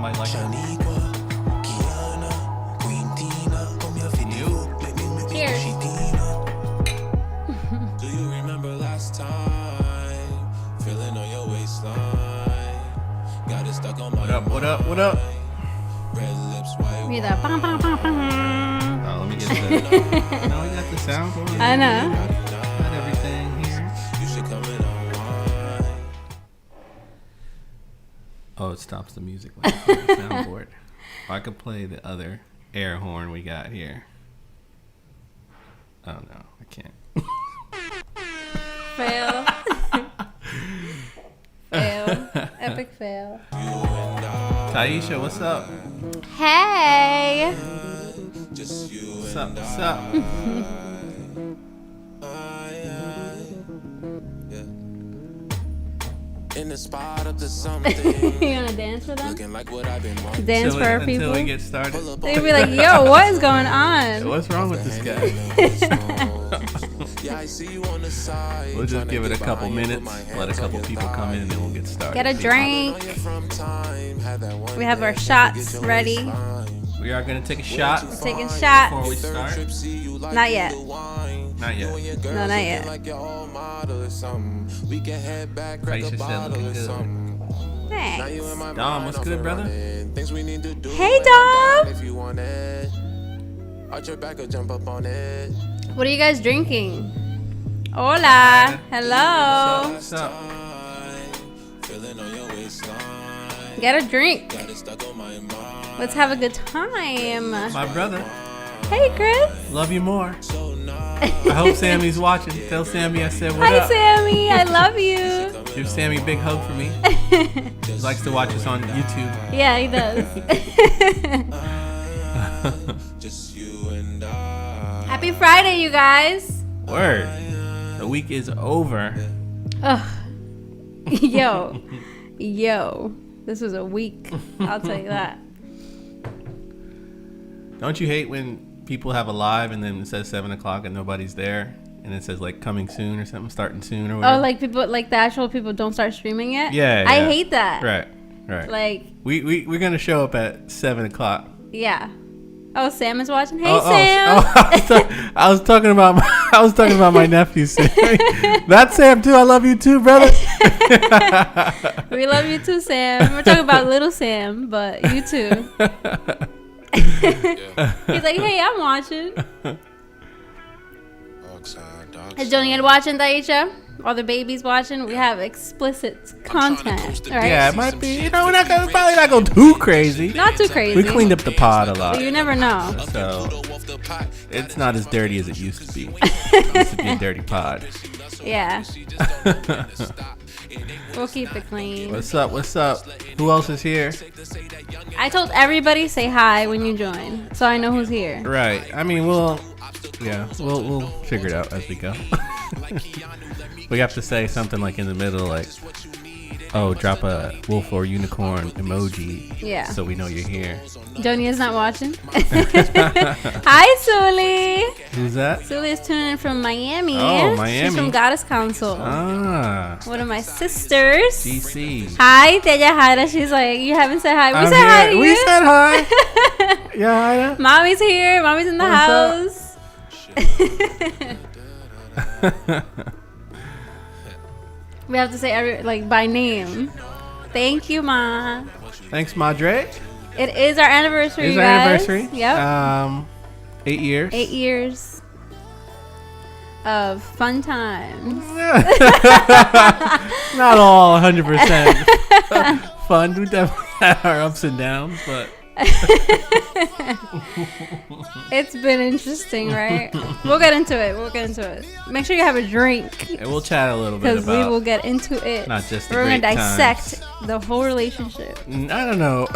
might like it. Cheers. Do you remember last time? Feeling on your waistline. Got it stuck on my What up? What up? red lips, white. Hear that? Bang, bang, bang, bang. Oh, let me get the. No, we got the sound going. I know. Got everything here. You should come in on wine. Oh, it stops the music like the soundboard. I could play the other air horn we got here. Oh no, I can't. Fail. Fail. Epic fail. Taisha, what's up? Hey. Just you What's and up? What's up? in the spot up to something. You gonna dance for them? Looking like what I've been wanting. Dance for our Until people? we get started. They'd be like, yo, what is going on? What's wrong with this guy? Yeah, I see you on the side. We'll just give it a couple minutes, let a couple people come in, and then we'll get started. Get a drink. We have our shots ready. We are going to take a shot Taking before shots. we start. Not yet. Not yet. No, not yet. Aisha said looking good. Thanks. Dom, what's good, brother? Hey, Dom. What are you guys drinking? Hola. Hello. What's up? Get a drink. Let's have a good time. My brother. Hey, Chris. Love you more. I hope Sammy's watching. Tell Sammy I said what Hi, up. Sammy. I love you. Give Sammy a big hug for me. He likes to watch us on YouTube. Yeah, he does. Happy Friday, you guys. Word. The week is over. Ugh. Yo. This was a week. I'll tell you that. Don't you hate when people have a live and then it says 7 o'clock and nobody's there? And it says like coming soon or something, starting soon or whatever. Oh, like people, like the actual people don't start streaming yet? Yeah. I hate that. Right. Like, We're going to show up at 7 o'clock. yeah. Oh, Sam is watching. Hey, Sam. Sam. I was talking about my nephew Sam. That's Sam too. I love you too, brother. We love you too, Sam. We're talking about little Sam, but you too. He's like, hey, I'm watching. Is Jonian watching, Daisha? All the babies watching? We have explicit content, right? Yeah, it might be. You know, we're probably not going too crazy. Not too crazy. We cleaned up the pod a lot. But you never know. So it's not as dirty as it used to be. It used to be a dirty pod. Yeah. We'll keep it clean. What's up? Who else is here? I told everybody say hi when you join, so I know who's here. Right. I mean, we'll figure it out as we go. We have to say something like in the middle, like, oh, drop a wolf or unicorn emoji. Yeah. So we know you're here. Jonia's not watching. Hi, Suli. Who's that? Suli is tuning in from Miami. Oh, Miami. She's from Goddess Council. Ah. One of my sisters. DC. Hi, Teja Haida. She's like, you haven't said hi. We I'm said hi here. to you. We said hi. Yeah, Haida. Mommy's here. Mommy's in the house. We have to say by name. Thank you, Ma. Thanks, Madre. It is our anniversary, It's you our guys. anniversary. Yep. 8 years. 8 years of fun times. Not all 100% fun. We definitely had our ups and downs, but It's been interesting, right? We'll get into it. Make sure you have a drink. and we'll chat a little bit Because we about will get into it. not just the We're going to great dissect times. the whole relationship. I don't know.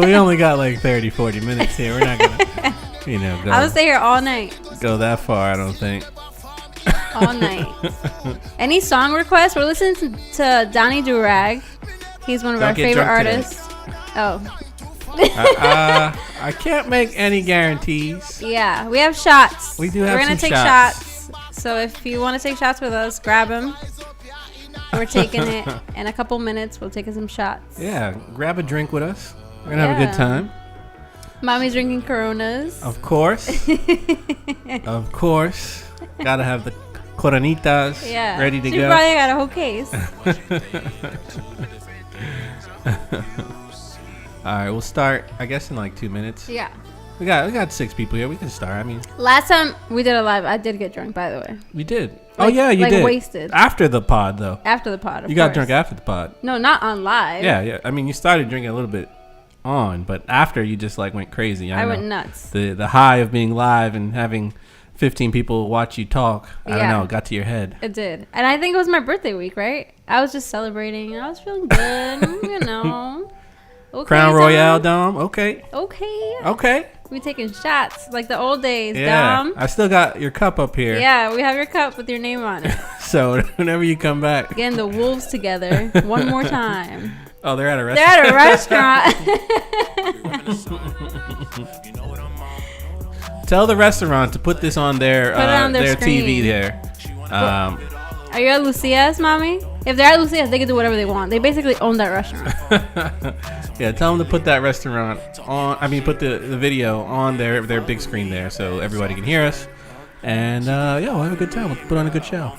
we only got like 30, 40 minutes here. We're not going to, I will stay here all night. go that far, I don't think. All night. Any song requests? We're listening to Donnie Durag. He's one of Don't our get favorite drunk today. artists. Oh. I can't make any guarantees. Yeah, we have shots. We do have We're gonna some take shots. So if you want to take shots with us, grab them. We're taking it. In a couple minutes, we'll take some shots. Yeah, grab a drink with us. We're gonna have a good time. Mommy's drinking Coronas. Of course. Of course. Gotta have the Coronitas ready to she go. probably got a whole case. All right, we'll start, I guess, in like 2 minutes. Yeah. We got 6 people here. We can start. I mean, Last time we did a live, I did get drunk, by the way. we did. Like- you like did. wasted. After the pod, though. After the pod, of You got course. drunk after the pod. No, not on live. Yeah. I mean, you started drinking a little bit on, but after you just like went crazy. I know. went nuts. The high of being live and having 15 people watch you talk. I don't Yeah. know. It got to your head. It did. And I think it was my birthday week, right? I was just celebrating. I was feeling good, you know. Okay, Crown Royale, Dom. Dom. Okay. Okay. We taking shots like the old days, Yeah. Dom. I still got your cup up here. Yeah, we have your cup with your name on it. So whenever you come back. Getting the wolves together one more time. Oh, they're at a They're restaurant. at a restaurant. Tell the restaurant to put this on their Put it on their TV screen. there. Are you at Lucia's, Mommy? If they're at Lucia's, they can do whatever they want. They basically own that restaurant. Yeah, tell them to put that restaurant on. I mean, put the video on their big screen there so everybody can hear us. And we'll have a good time. We'll put on a good show.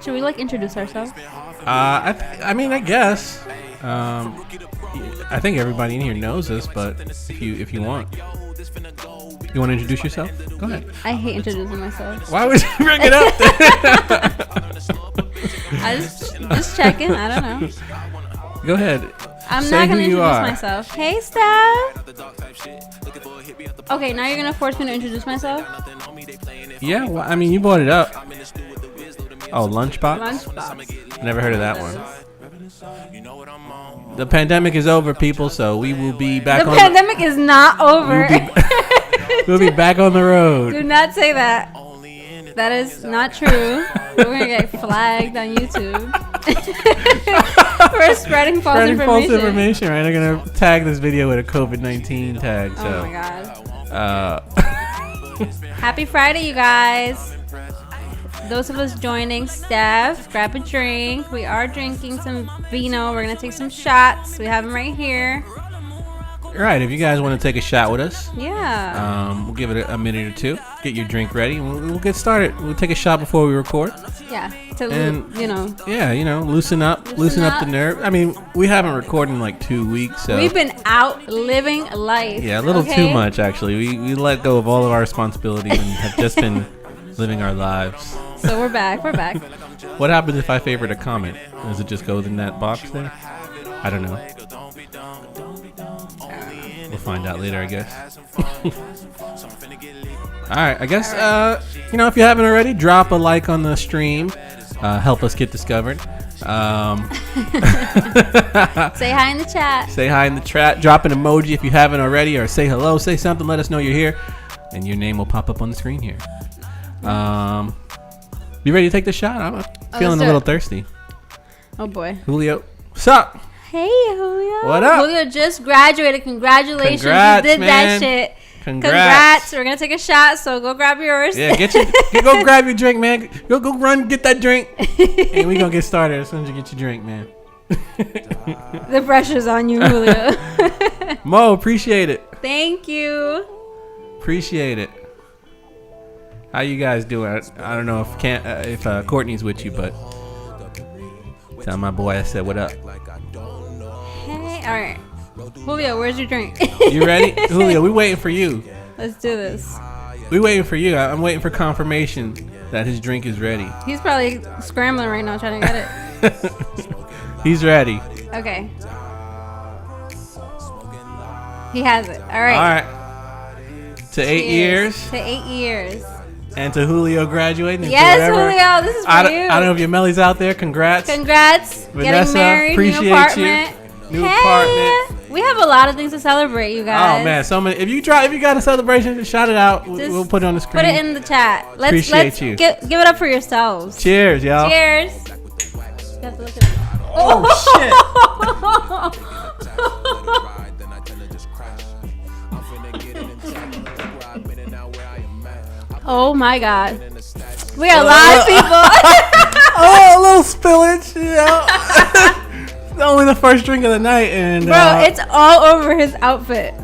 Should we like introduce ourselves? I mean, I guess. I think everybody in here knows us, but if you want to introduce yourself, go ahead. I hate introducing myself. Why would you bring it up? I just checking. I don't know. Go ahead. I'm Say not gonna who you introduce are. myself. Hey, Steph. Okay, now you're gonna force me to introduce myself. Yeah, well, I mean, you brought it up. Oh, Lunchbox? Lunchbox. Never heard of that one. The pandemic is over, people, so we will be back The on pandemic is not over. we'll be back on the road. Do not say that. That is not true. We're gonna get flagged on YouTube. We're spreading false Spreading false information. information, right? They're gonna tag this video with a COVID-19 tag. So, Oh my god. uh, Happy Friday, you guys. Those of us joining, Steph, grab a drink. We are drinking some vino. We're gonna take some shots. We have them right here. right. If you guys want to take a shot with us, Yeah. we'll give it a minute or two. Get your drink ready, and we'll get started. We'll take a shot before we record. Yeah. To and- Yeah, loosen up the nerve. I mean, we haven't recorded in like 2 weeks, so we've been out living life. yeah, a little too much actually. We let go of all of our responsibilities and have just been living our lives. So we're back. We're back. What happens if I favorite a comment? Does it just go in that box there? I don't know. We'll find out later, I guess. All right, I guess if you haven't already, drop a like on the stream. Help us get discovered. Say hi in the chat. Say hi in the chat. Drop an emoji if you haven't already, or say hello. Say something. Let us know you're here, and your name will pop up on the screen here. You ready to take the shot? I'm feeling a little thirsty. Oh boy. Julio, what's up? Hey, Julio. What up? Julio just graduated. Congratulations. Congrats, you did man. that shit. Congrats. We're going to take a shot, so go grab yours. Yeah, go grab your drink, man. Go run, get that drink. And we going to get started as soon as you get your drink, man. The pressure's on you, Julio. Mo, appreciate it. Thank you. Appreciate it. How you guys doing? I don't know if Courtney's with you, but tell my boy I said what up. Hey, all right. Julio, where's your drink? You ready? Julio, we waiting for you. Let's do this. We waiting for you. I'm waiting for confirmation that his drink is ready. He's probably scrambling right now trying to get it. He's ready. Okay. He has it. All right. All right. To 8 years. To 8 years. And to Julio graduating. and Yes, whoever- Julio, this is for you. I don't know if your Melly's out there. Congrats. Congrats. Vanessa, getting married, appreciate new apartment. you. New apartment. We have a lot of things to celebrate, you guys. Oh man, so many. If you got a celebration, shout it out. We'll put it on the screen. Put it in the chat. Appreciate you. Give it up for yourselves. Cheers, y'all. Cheers. You have to look at it. Oh Oh my God. We are live, people. Oh, a little spillage. know, it's only the first drink of the night, and Bro, it's all over his outfit.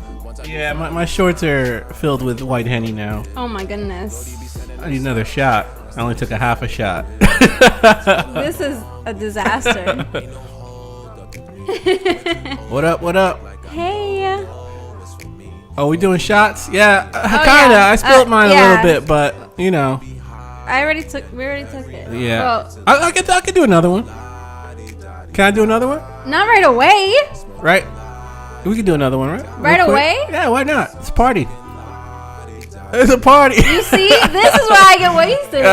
yeah, my shorts are filled with white Henny now. Oh my goodness. I need another shot. I only took a half a shot. This is a disaster. What up? What up? Hey. Oh, we doing shots? Yeah, kinda. yeah. I spilled mine a yeah. little bit, but you know. We already took it. Yeah. Well, I could do another one. Can I do another one? not right away. Right? We could do another one, right? Right Real quick? away? Yeah, why not? It's a party. It's a party. You see, this is why I get wasted.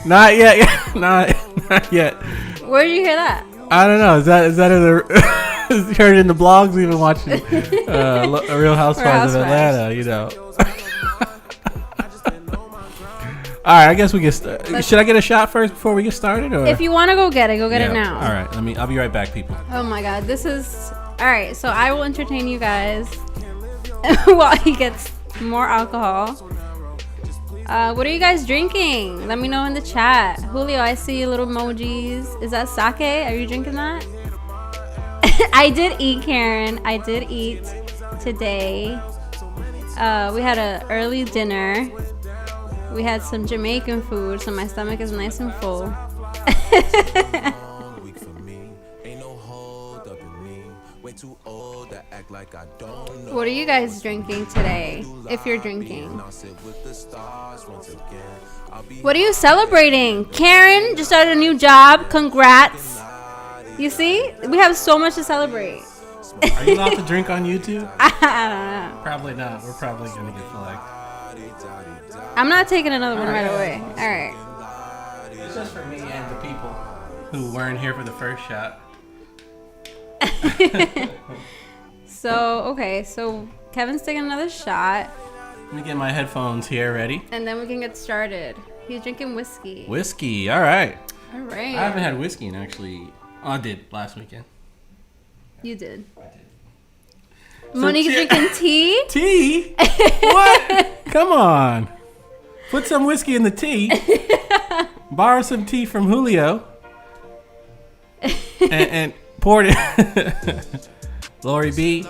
Not yet. Not yet. Where did you hear that? I don't know. Is that in the? You heard it in the blogs? We've been watching Real Housewives of Atlanta. You know. All right, I guess we get. Should I get a shot first before we get started, or If you want to go get it now. All right, I'll be right back, people. Oh my god, this is all right. So I will entertain you guys while he gets more alcohol. What are you guys drinking? Let me know in the chat. Julio, I see little emojis. Is that sake? Are you drinking that? I did eat, Karen. I did eat today. We had an early dinner. We had some Jamaican food, so my stomach is nice and full. What are you guys drinking today, if you're drinking? What are you celebrating? Karen just started a new job. Congrats. You see? We have so much to celebrate. Are you allowed to drink on YouTube? I don't know. Probably not. We're probably going to get flagged. I'm not taking another one right away. All right. It's just for me and the people who weren't here for the first shot. So Kevin's taking another shot, Let me get my headphones here ready. and then we can get started. He's drinking whiskey. Whiskey. All right. All right. I haven't had whiskey in actually. Oh, I did last weekend. You did. I did. Monique's cheer- drinking tea. Tea? What? Come on. Put some whiskey in the tea. Borrow some tea from Julio. And poured it. Lori B.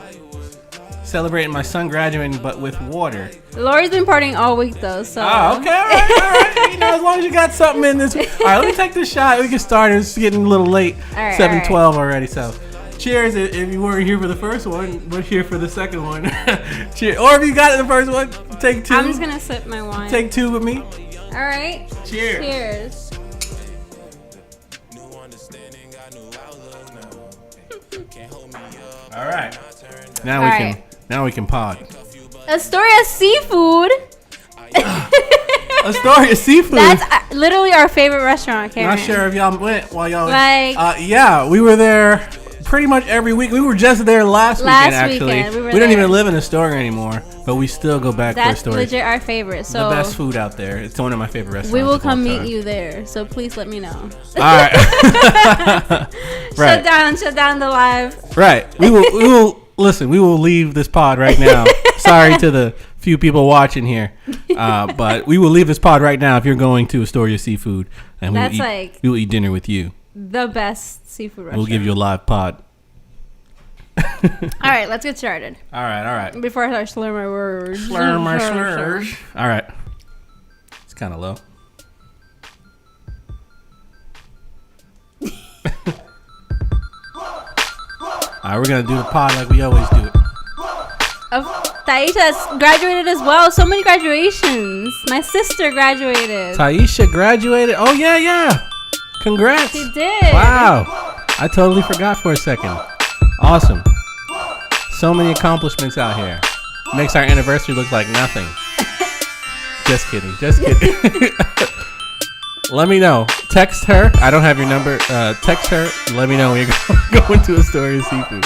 Celebrating my son graduating, but with water. Lori's been partying all week though, so. Oh, okay. All right. You know, as long as you got something in this. All right, let me take this shot. We can start. It's getting a little late. All right, 7:12 already, so. Cheers if you weren't here for the first one. We're here for the second one. Cheers. Or if you got it the first one, take two. I'm just gonna sip my wine. Take two with me. All right. Cheers. Cheers. All right. Now we can pod. Astoria Seafood. Astoria Seafood. That's literally our favorite restaurant, Karen. Not sure if y'all went while y'all. Like- yeah, we were there pretty much every week. We were just there last weekend. Actually, weekend, we were don't there. even live in Astoria anymore, but we still go back to That's Astoria. legit our favorite. So The best food out there. It's one of my favorite restaurants. we will of all come meet time. you there. So please let me know. All right. Right. Shut down the live. Right. We will listen. We will leave this pod right now. Sorry to the few people watching here, but we will leave this pod right now if you're going to Astoria Seafood, and we will eat dinner with you. The best seafood restaurant. We'll give you a live pod. All right, let's get started. All right. Before I start slurring my words. Slur my slurs. All right. It's kind of low. All right, we're gonna do the pod like we always do it. Taisha's graduated as well. So many graduations. My sister graduated. Taisha graduated. Oh yeah. Congrats. She did. Wow. I totally forgot for a second. Awesome. So many accomplishments out here. Makes our anniversary look like nothing. Just kidding. Let me know. Text her. I don't have your number. Text her. Let me know when you're going to Astoria Seafood.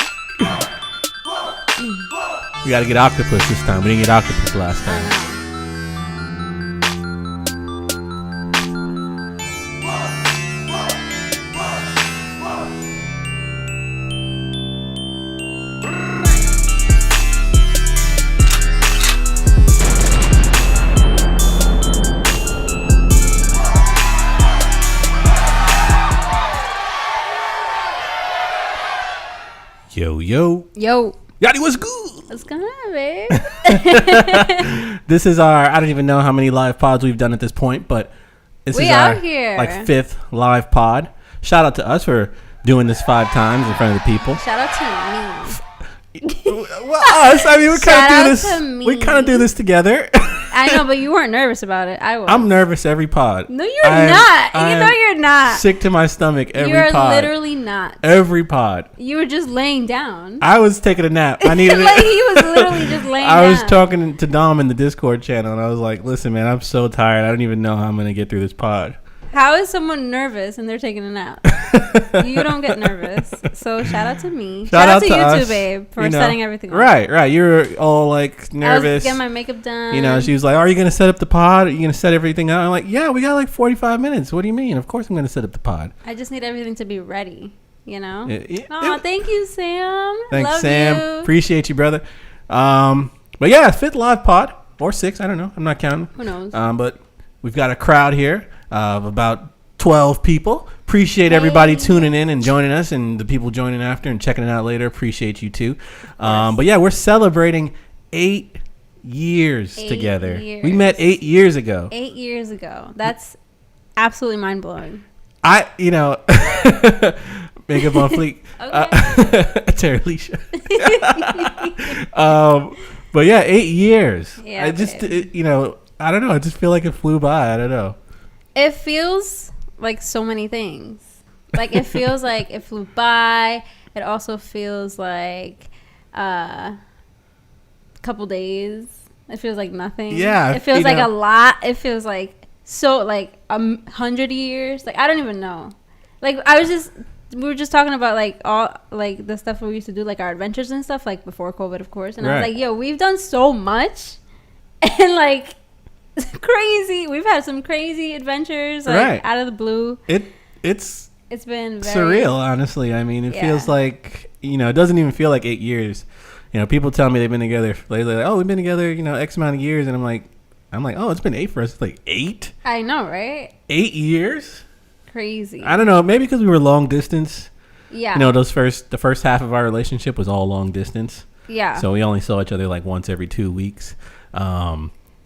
We got to get octopus this time. We didn't get octopus last time. Yo, yo. Yo. Yachty, what's good? What's going on, babe? This is our, I don't even know how many live pods we've done at this point, but this is our here. like 5th live pod. Shout out to us for doing this 5 times in front of the people. Shout out to me. Well, us. I mean, we kind of do this together. I know, but you weren't nervous about it. I was. I'm nervous every pod. No, you're not. I know you're not. Sick to my stomach every you're pod. You're literally not. Every pod. You were just laying down. I was taking a nap. I needed like he was literally just laying down. I was talking to Dom in the Discord channel, and I was like, listen, man, I'm so tired. I don't even know how I'm going to get through this pod. How is someone nervous and they're taking a nap? You don't get nervous. So shout out to me. Shout out to you us, too, babe, for setting everything up. Right. You were all like nervous. I was getting my makeup done. You know, she was like, are you going to set up the pod? Are you going to set everything up? I'm like, yeah, we got like 45 minutes. What do you mean? Of course I'm going to set up the pod. I just need everything to be ready, you know? Oh, thank you, Sam. Thanks, Love Sam. you. Appreciate you, brother. But yeah, 5th live pod. Or 6th. I don't know. I'm not counting. Who knows? But we've got a crowd here of about 12 people. Appreciate everybody tuning in and joining us, and the people joining after and checking it out later. Appreciate you too. But yeah, we're celebrating 8 years together. We met 8 years ago. 8 years ago. That's absolutely mind blowing. Makeup on fleek. Terry Alicia. But yeah, 8 years. Yeah, I just, I don't know. I just feel like it flew by. I don't know. It feels like so many things. Like it feels like it flew by. It also feels like a couple days. It feels like nothing. Yeah. It feels like a lot. It feels like so like 100 years. Like I don't even know. Like we were just talking about like all like the stuff we used to do, like our adventures and stuff, like before COVID, of course. And I was like, yo, we've done so much, and like. Crazy. We've had some crazy adventures like out of the blue. It's been very surreal, honestly. I mean, it feels like, it doesn't even feel like 8 years. People tell me they've been together lately, like, oh, we've been together, X amount of years, and I'm like, oh, it's been 8 for us. It's like 8. I know, right? 8 years. Crazy. I don't know. Maybe because we were long distance. Yeah. The first half of our relationship was all long distance. Yeah. So we only saw each other like once every 2 weeks.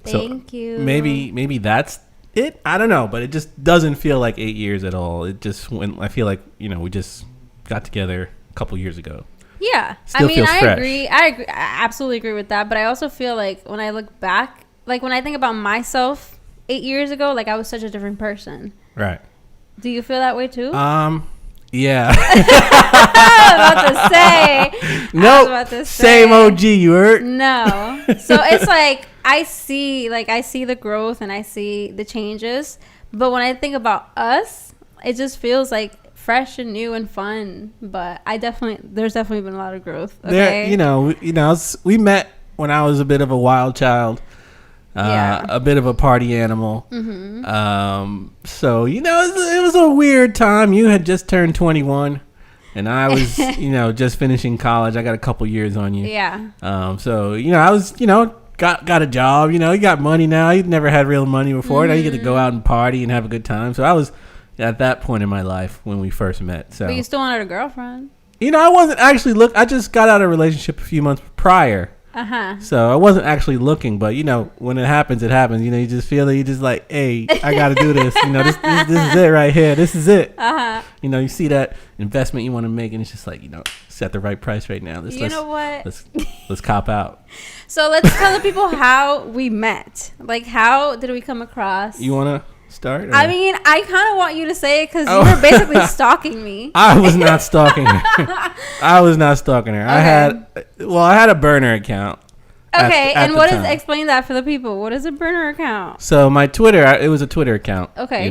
Thank you. Maybe that's it. I don't know, but it just doesn't feel like 8 years at all. It just I feel like we just got together a couple years ago. Yeah, Still feels fresh. agree. I absolutely agree with that. But I also feel like when I look back, like when I think about myself 8 years ago, like I was such a different person. Right. Do you feel that way too? Yeah. I was about to say. Same OG. You heard? No. So it's like I see the growth and I see the changes, but when I think about us, it just feels like fresh and new and fun. But there's definitely been a lot of growth. Okay. We met when I was a bit of a wild child. A bit of a party animal. Mm-hmm. So it was a weird time. You had just turned 21, and I was just finishing college. I got a couple years on you. Yeah. So I was got a job. You got money now. You never had real money before. Now you get to go out and party and have a good time. So I was at that point in my life when we first met. So but you still wanted a girlfriend. I wasn't actually I just got out of a relationship a few months prior. So I wasn't actually looking, but when it happens, it happens. You just feel that you just like, hey, I got to do this. This is it right here. This is it. You see that investment you want to make, and it's just like, set the right price right now. Let's cop out. So let's tell the people how we met. Like, how did we come across? You want to start? Or? I mean, I kind of want you to say it because you were basically stalking me. I was not stalking her. Okay. I had a burner account. Okay, and explain that for the people. What is a burner account? So my Twitter, it was a Twitter account. Okay.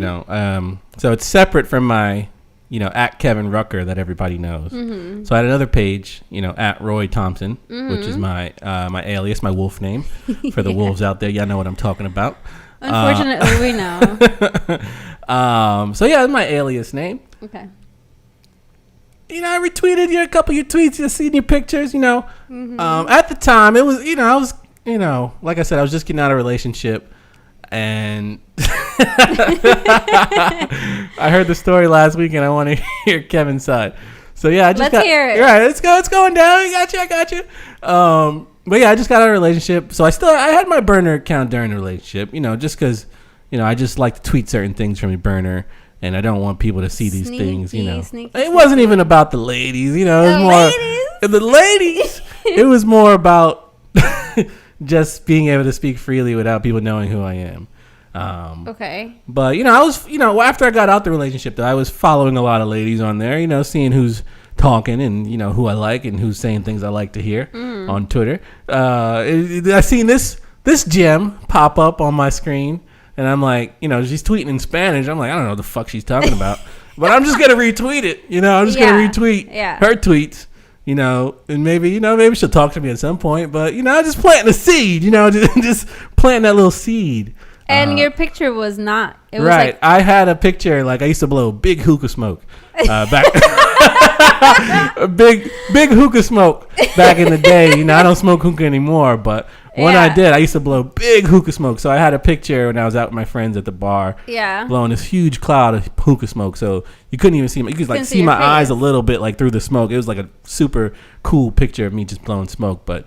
So it's separate from my, at Kevin Rucker that everybody knows. Mm-hmm. So I had another page, at Roy Thompson, which is my my alias, my wolf name for the wolves out there. Y'all know what I'm talking about. Unfortunately, we know. So yeah, that's my alias name. Okay. I retweeted a couple of your tweets. You seen your pictures. Mm-hmm. At the time, it was I was like I said, I was just getting out of a relationship, and I heard the story last week, and I want to hear Kevin's side. So yeah, I just Let's hear it. Right, let's go. It's going down. I got you. But yeah, I just got out of a relationship. So I had my burner account during the relationship. Just because, I just like to tweet certain things from my burner, and I don't want people to see these things. It wasn't even about the ladies. It was more the ladies. It was more about just being able to speak freely without people knowing who I am. Okay. But I was, after I got out the relationship, though, I was following a lot of ladies on there, seeing who's talking and who I like and who's saying things I like to hear on Twitter. I seen this gem pop up on my screen, and I'm like, she's tweeting in Spanish. I'm like, I don't know what the fuck she's talking about, but I'm just gonna retweet it. I'm just gonna retweet her tweets. And maybe she'll talk to me at some point. But I just planting a seed. Just planting that little seed. And your picture was not. It was right. I had a picture, I used to blow big hookah smoke back. big hookah smoke back in the day. I don't smoke hookah anymore, but when I did, I used to blow big hookah smoke. So I had a picture when I was out with my friends at the bar, blowing this huge cloud of hookah smoke. So you couldn't even see me. You could see my eyes a little bit through the smoke. It was a super cool picture of me just blowing smoke. But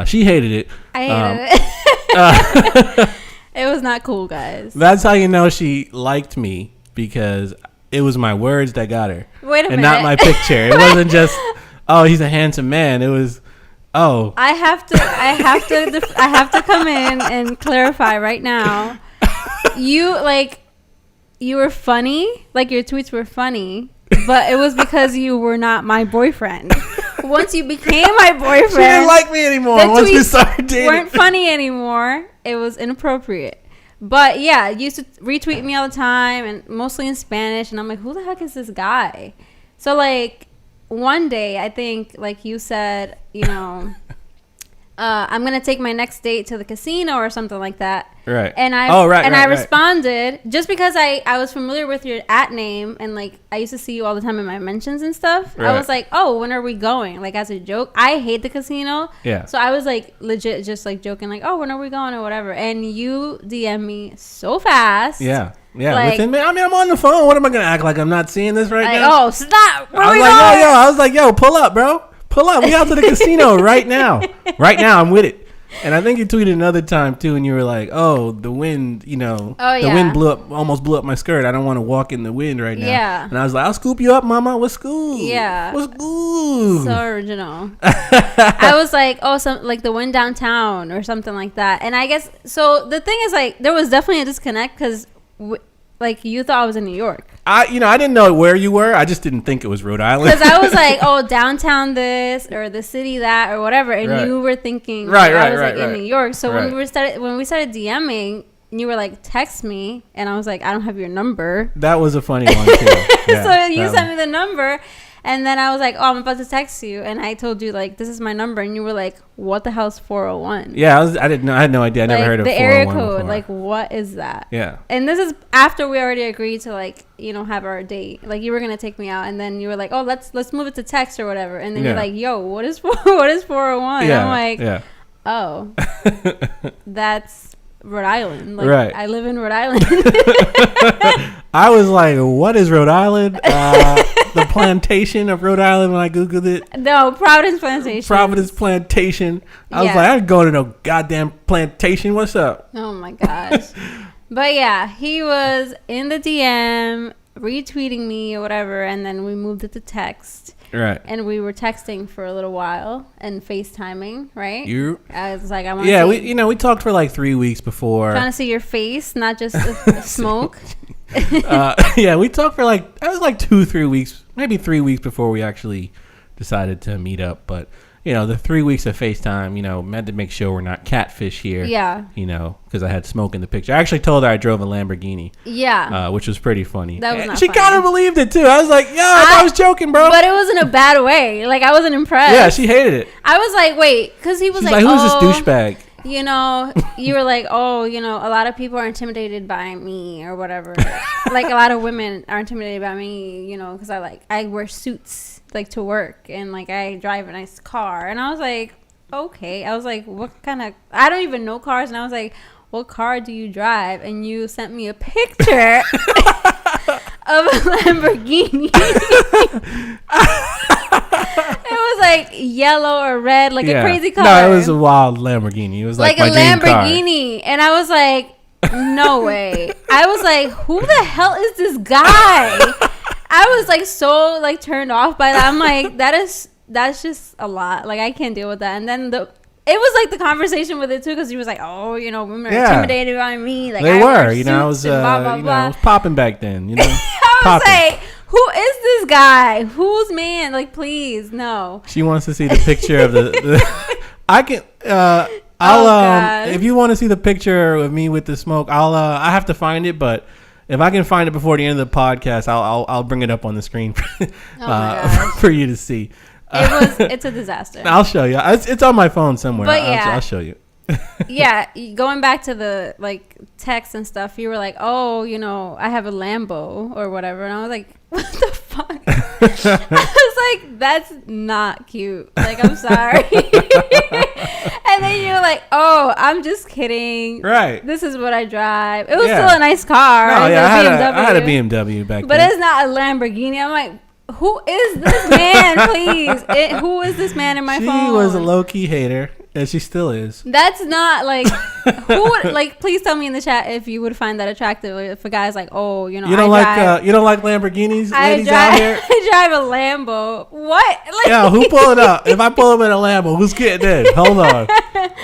she hated it. I hated it. It was not cool, guys. That's how you know she liked me, because it was my words that got her. Wait a minute. And not my picture. It wasn't just, oh, he's a handsome man. It was, oh. I have to come in and clarify right now. You were funny. Your tweets were funny, but it was because you were not my boyfriend. Once you became my boyfriend, she didn't like me anymore. Once we started dating, weren't funny anymore. It was inappropriate. But yeah, you used to retweet me all the time, and mostly in Spanish. And I'm like, who the heck is this guy? So one day, I think you said, I'm gonna take my next date to the casino or something like that. Right. And I responded just because I was familiar with your @name, and I used to see you all the time in my mentions and stuff. Right. I was like, oh, when are we going? As a joke. I hate the casino. Yeah. So I was legit just joking, oh, when are we going or whatever. And you DM me so fast. Yeah. Yeah. Within me. I mean, I'm on the phone. What am I gonna act like I'm not seeing this right now? Oh, stop. Where I was like, yo, pull up, bro. Pull up. We out to the casino right now. Right now, I'm with it. And I think you tweeted another time too, and you were like, "Oh, the wind, the wind almost blew up my skirt. I don't want to walk in the wind right now." Yeah. And I was like, "I'll scoop you up, mama. What's good? Yeah. What's good?" So original. I was like, "Oh, the wind downtown or something like that." And I guess so. The thing is, there was definitely a disconnect because, you thought I was in New York. I didn't know where you were. I just didn't think it was Rhode Island. Because I was like, oh, downtown this or the city that or whatever, and you were thinking I was in New York. So when we started DMing, you were like, text me, and I was like, I don't have your number. That was a funny one too. Yeah, so you sent me the number, and then I was like, oh, I'm about to text you, and I told you this is my number, and you were like, what the hell's 401? Yeah, I didn't know. I had no idea. I never heard of the area code. Before. What is that? Yeah. And this is after we already agreed to have our date. You were gonna take me out, and then you were like, oh, let's move it to text or whatever, and then you're like, yo, what is 401? Yeah. I'm like, oh, that's Rhode Island. Right. I live in Rhode Island. I was like, what is Rhode Island? The plantation of Rhode Island when I Googled it. No, Providence Plantation. Providence Plantation. I was like, I didn't go to no goddamn plantation. What's up? Oh my gosh. But yeah, he was in the DM retweeting me or whatever, and then we moved it to text. Right. And we were texting for a little while and FaceTiming, right? I was like, I want to see. Yeah, we talked for 3 weeks before. Trying to see your face, not just smoke. Yeah, we talked for it was 2-3 weeks, maybe 3 weeks before we actually decided to meet up. But the 3 weeks of FaceTime, meant to make sure we're not catfish here. Yeah. Because I had smoke in the picture. I actually told her I drove a Lamborghini. Yeah. Which was pretty funny. That was not She kind of believed it too. I was like, I was joking, bro. But it was in a bad way. I wasn't impressed. Yeah, she hated it. I was like, wait, because he was like, who's this douchebag? You were like, oh, a lot of people are intimidated by me or whatever. A lot of women are intimidated by me, because I wear suits to work, and I drive a nice car. And I was like, okay. I was like, what kind of, I don't even know cars. And I was like, what car do you drive? And you sent me a picture of a Lamborghini. like yellow or red, like a crazy color. No, it was a wild Lamborghini. It was like my a dream car. Lamborghini, and I was like, no way. I was like, who the hell is this guy? I was like so like turned off by that. I'm like, that's just a lot. Like I can't deal with that. And then it was like the conversation with it too, because he was like, oh, women are intimidated by me. Like they I were, wear I was, suits and blah, blah, blah. it was popping back then, I was like, who is this guy? Whose man? Like, please, no. She wants to see the picture of the I can. I'll if you want to see the picture of me with the smoke, I have to find it, but if I can find it before the end of the podcast, I'll bring it up on the screen for you to see. It's a disaster. I'll show you. It's on my phone somewhere. But I'll show you. Yeah, going back to the like text and stuff, you were like, oh, I have a Lambo or whatever, and I was like, what the fuck? I was like, that's not cute. Like, I'm sorry. And then you're like, oh, I'm just kidding. Right. This is what I drive. It was still a nice car. No, yeah, I had a BMW back then. But it's not a Lamborghini. I'm like, who is this man, please? Who is this man in my phone? She was a low-key hater, and she still is. That's not like, who would, like, please tell me in the chat if you would find that attractive. If a guy's like, oh, you don't like Lamborghinis, ladies out here? I drive a Lambo. What? Like, yeah, who pull it up? If I pull up in a Lambo, who's getting in? Hold on.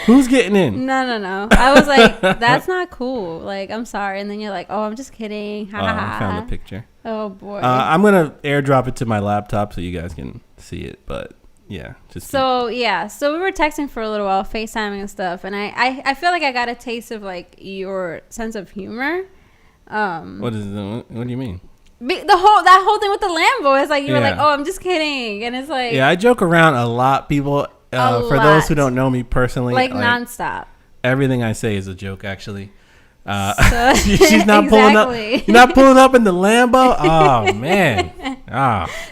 Who's getting in? No. I was like, that's not cool. Like, I'm sorry. And then you're like, oh, I'm just kidding. Ha, ha, ha. I found the picture. Oh, boy. I'm going to airdrop it to my laptop so you guys can see it. But, yeah. So we were texting for a little while, FaceTiming and stuff. And I feel like I got a taste of, like, your sense of humor. What do you mean? That whole thing with the Lambo is like, you were like, oh, I'm just kidding. And it's like. Yeah, I joke around a lot, people. For those who don't know me personally. Like nonstop. Everything I say is a joke, actually. She's not pulling up. You're not pulling up in the Lambo. Oh man.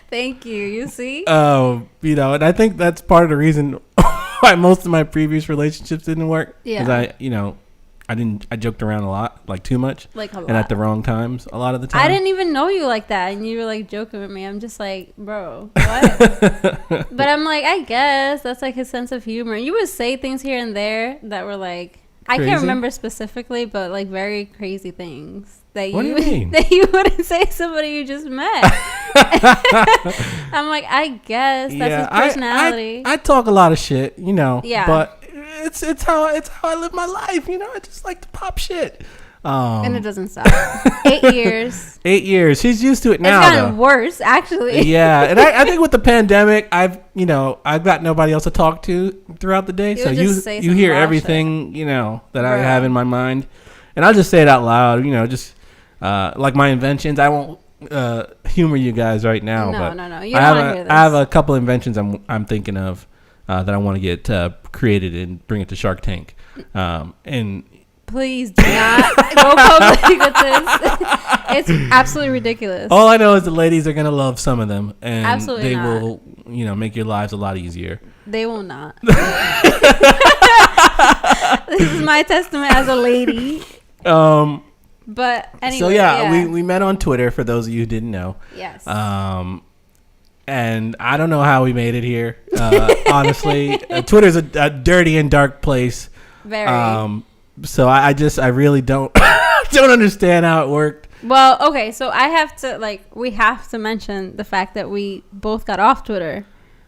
Thank you. You see. And I think that's part of the reason why most of my previous relationships didn't work. Yeah. Because I joked around a lot, like too much, like a lot, and at the wrong times a lot of the time. I didn't even know you like that, and you were like joking with me. I'm just like, bro, what? But I'm like, I guess that's like his sense of humor. You would say things here and there that were like. Crazy? I can't remember specifically, but like very crazy things that what do you mean? That you wouldn't say to somebody you just met. I'm like, I guess that's his personality. I talk a lot of shit, Yeah. But it's how I live my life, I just like to pop shit. And it doesn't stop. 8 years. 8 years. She's used to it now. It's gotten worse, actually. Yeah, and I think with the pandemic, I've got nobody else to talk to throughout the day, so you hear everything that I have in my mind, and I'll just say it out loud. Just like my inventions. I won't humor you guys right now. No. You don't want to hear this. I have a couple inventions I'm thinking of that I want to get created and bring it to Shark Tank, and. Please do not go public with this. It's absolutely ridiculous. All I know is the ladies are gonna love some of them, and absolutely they not. will, make your lives a lot easier. They will not. This is my testament as a lady. But anyway. So we met on Twitter. For those of you who didn't know. Yes. And I don't know how we made it here. Honestly, Twitter's a dirty and dark place. Very. So I really don't understand how it worked. Well, okay, so we have to mention the fact that we both got off Twitter.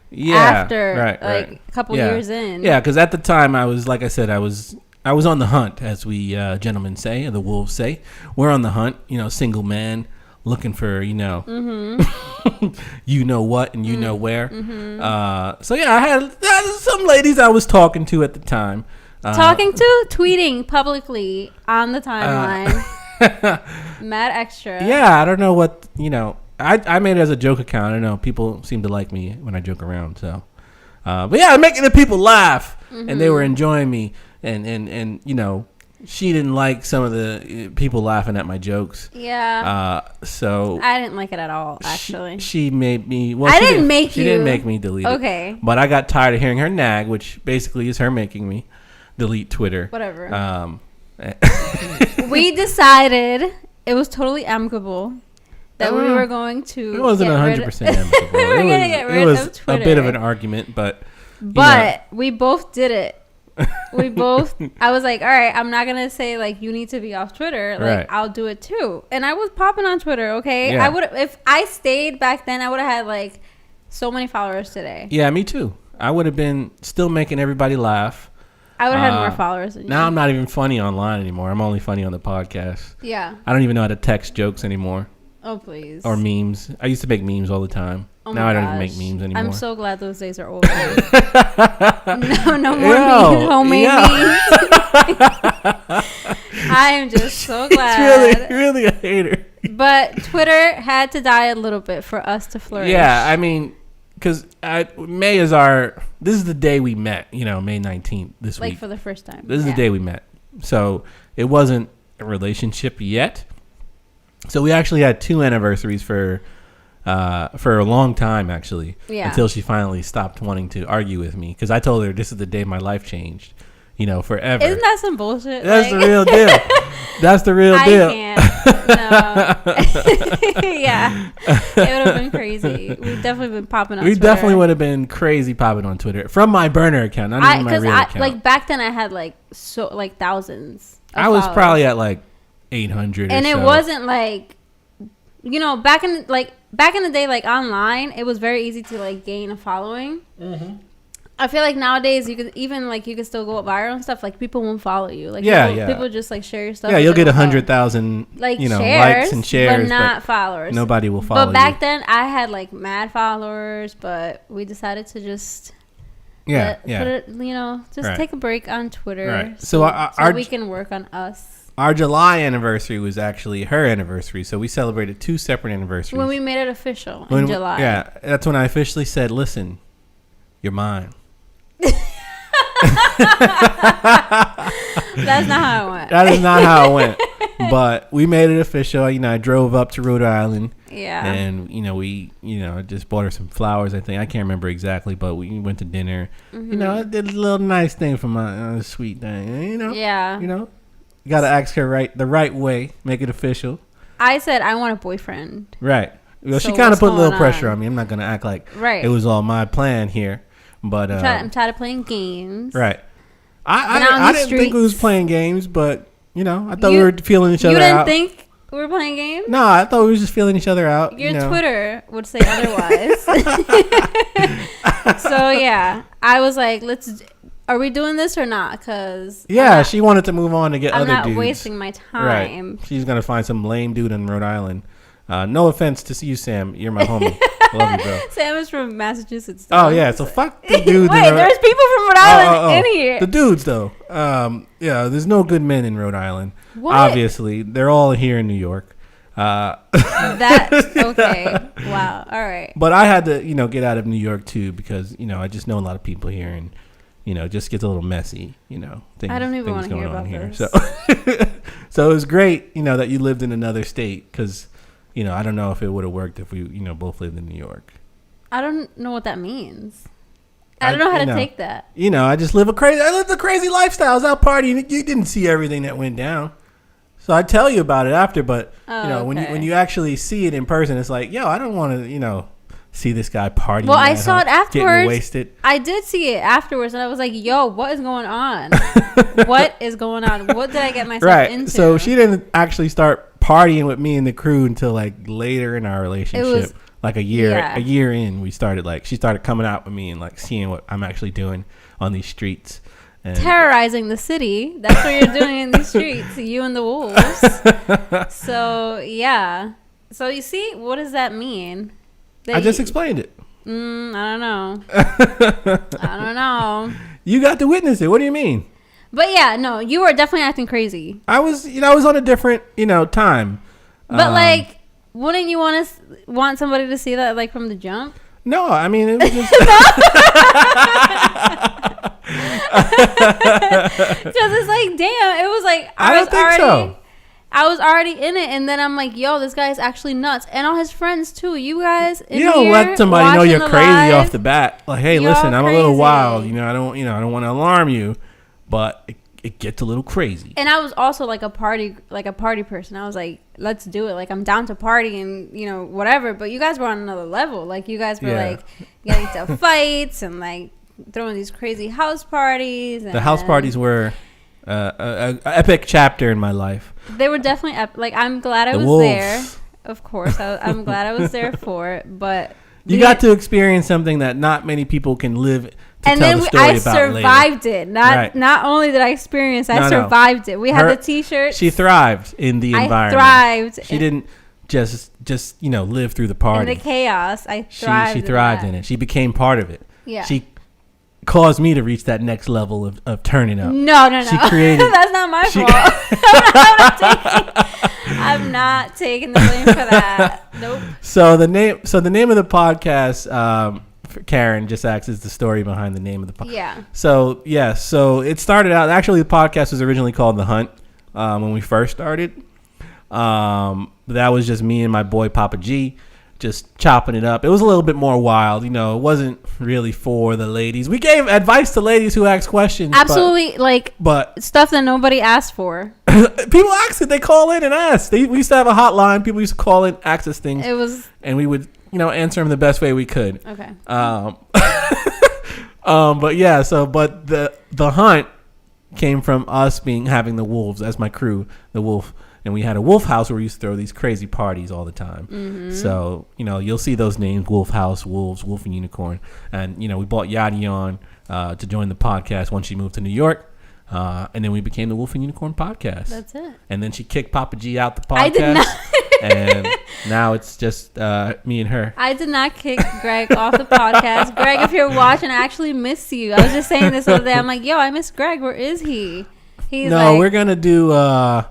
Yeah, after a couple years in. Yeah, because at the time I was, like I said, I was on the hunt, as we gentlemen say, or the wolves say. We're on the hunt, single man looking for, mm-hmm. you know what and you know where. Mm-hmm. So yeah, I had some ladies I was talking to at the time. Tweeting publicly on the timeline. Mad extra. Yeah, I don't know what, I made it as a joke account. I don't know. People seem to like me when I joke around. So, but yeah, I'm making the people laugh, mm-hmm. and they were enjoying me. And she didn't like some of the people laughing at my jokes. Yeah. So I didn't like it at all, actually. She made me. Well, she didn't make me delete it. Okay. But I got tired of hearing her nag, which basically is her making me delete Twitter. Whatever. We decided it was totally amicable that we were going to. It wasn't 100% amicable. We were going to get rid of Twitter. A bit of an argument, but we both did it. We both. I was like, all right, I'm not gonna say like you need to be off Twitter. Like Right. I'll do it too. And I was popping on Twitter. Okay, Yeah. I would if I stayed back then. I would have had like so many followers today. Yeah, me too. I would have been still making everybody laugh. I would have had more followers than you. Now I'm not even funny online anymore. I'm only funny on the podcast. Yeah. I don't even know how to text jokes anymore. Oh please. Or memes. I used to make memes all the time. Oh now my I don't even gosh. make memes anymore. I'm so glad those days are over. no more memes, homemade memes. I am just so glad. It's really a hater. But Twitter had to die a little bit for us to flourish. Yeah, I mean, because May is this is the day we met, May 19th this week. Like for the first time. This is the day we met. So it wasn't a relationship yet. So we actually had 2 anniversaries for a long time, actually. Yeah. Until she finally stopped wanting to argue with me. Because I told her this is the day my life changed. Forever. Isn't that some bullshit? That's the real deal. That's the real deal. I can't. No. Yeah. It would have been crazy. We've definitely been popping on Twitter. We definitely would have been crazy popping on Twitter. From my burner account, not even my real account. Like back then I had like thousands of I was followers. probably at like 800 and or so. it wasn't like back in the day, like online, it was very easy to like gain a following. Mm-hmm. I feel like nowadays you can still go viral and stuff. Like people won't follow you. Like people just like share your stuff. Yeah, you'll get 100,000 shares, likes and shares, but not followers. Nobody will follow you. But back then I had like mad followers, but we decided to just right. take a break on Twitter. Right. So we can work on us. Our July anniversary was actually her anniversary, so we celebrated 2 separate anniversaries. When we made it official in July. Yeah, that's when I officially said, "Listen, you're mine." That's not how it went. That is not how it went. But we made it official. I drove up to Rhode Island. Yeah. And we just bought her some flowers. I think I can't remember exactly, but we went to dinner. Mm-hmm. I did a little nice thing for my sweet thing. Yeah. You got to ask her the right way, make it official. I said I want a boyfriend. Right. Well, So she kind of put a little on? pressure on me. I'm not gonna act like it was all my plan here. But I'm tired of playing games. Right. I didn't think we was playing games, but I thought we were feeling each other out. You didn't think we were playing games? No, I thought we were just feeling each other out. Your Twitter would say otherwise. So yeah, I was like, are we doing this or not? Because she wanted to move on to get other dudes. I'm not wasting my time. Right. She's gonna find some lame dude in Rhode Island. No offense to you, Sam. You're my homie. Love you, bro. Sam is from Massachusetts. Oh yeah, so fuck the dudes. Wait, there's people from Rhode Island in here. The dudes though. There's no good men in Rhode Island. What? Obviously, they're all here in New York. Okay. Wow. All right. But I had to, get out of New York too because I just know a lot of people here and it just gets a little messy. I don't even want to hear about this. So it was great, that you lived in another state because. I don't know if it would have worked if we, both lived in New York. I don't know what that means. I don't know how to take that. I just lived a crazy lifestyle. I was out partying. You didn't see everything that went down. So I tell you about it after, but when you actually see it in person, it's like, I don't want to, see this guy partying. Well, I saw it afterwards. Getting wasted. I did see it afterwards, and I was like, yo, what is going on? What is going on? What did I get myself into? So she didn't actually start partying with me and the crew until like later in our relationship. It was, like a year in, she started coming out with me and like seeing what I'm actually doing on these streets. And terrorizing the city. That's what you're doing in these streets, you and the wolves. So yeah. So you see, what does that mean? I just explained it. I don't know. I don't know. You got to witness it. What do you mean? But yeah, no, you were definitely acting crazy. I was on a different, time. But wouldn't you want somebody to see that like from the jump? No, I mean it was just because it's like, damn, it was like I was already in it, and then I'm like, yo, this guy is actually nuts, and all his friends too. You guys, you don't let somebody know you're crazy off the bat. Like, hey, listen, I'm a little wild. I don't want to alarm you, but it gets a little crazy. And I was also like a party person. I was like, let's do it. Like, I'm down to party and, you know, whatever. But you guys were on another level. Like, you guys were like getting into fights and like throwing these crazy house parties. And the house parties were an epic chapter in my life. They were definitely like, I'm glad I was wolves. there. Of course, I'm glad I was there for it. But you got to experience something that not many people can live to and tell then the story I about survived later. it. Not only did I experience, I survived it. We had the T-shirts. She thrived in the environment. I thrived. She didn't just you know, live through the party. In the chaos, I thrived. She thrived in it. She became part of it. Yeah. She caused me to reach that next level of turning up. No. She created. That's not my fault. I'm not taking the blame for that. Nope. So the name of the podcast, Karen just asks, is the story behind the name of the podcast. Yeah. So it started out. Actually, the podcast was originally called The Hunt when we first started. That was just me and my boy Papa G, just chopping it up. It was a little bit more wild, you know. It wasn't really for the ladies. We gave advice to ladies who asked questions. Absolutely, but stuff that nobody asked for. People asked it. They call in and ask. We used to have a hotline. People used to call in, ask us things. It was, and we would, you know, answer them the best way we could. Okay. But yeah. But the hunt came from us having the wolves as my crew, the wolf. And we had a wolf house where we used to throw these crazy parties all the time. Mm-hmm. So, you know, you'll see those names, Wolf House, Wolves, Wolf and Unicorn. And, you know, we brought Yadi on to join the podcast once she moved to New York. And then we became the Wolf and Unicorn podcast. That's it. And then she kicked Papa G out the podcast. I did not. And now it's just me and her. I did not kick Greg off the podcast. Greg, if you're watching, I actually miss you. I was just saying this the other day. I'm like, yo, I miss Greg. Where is he? We're going to do...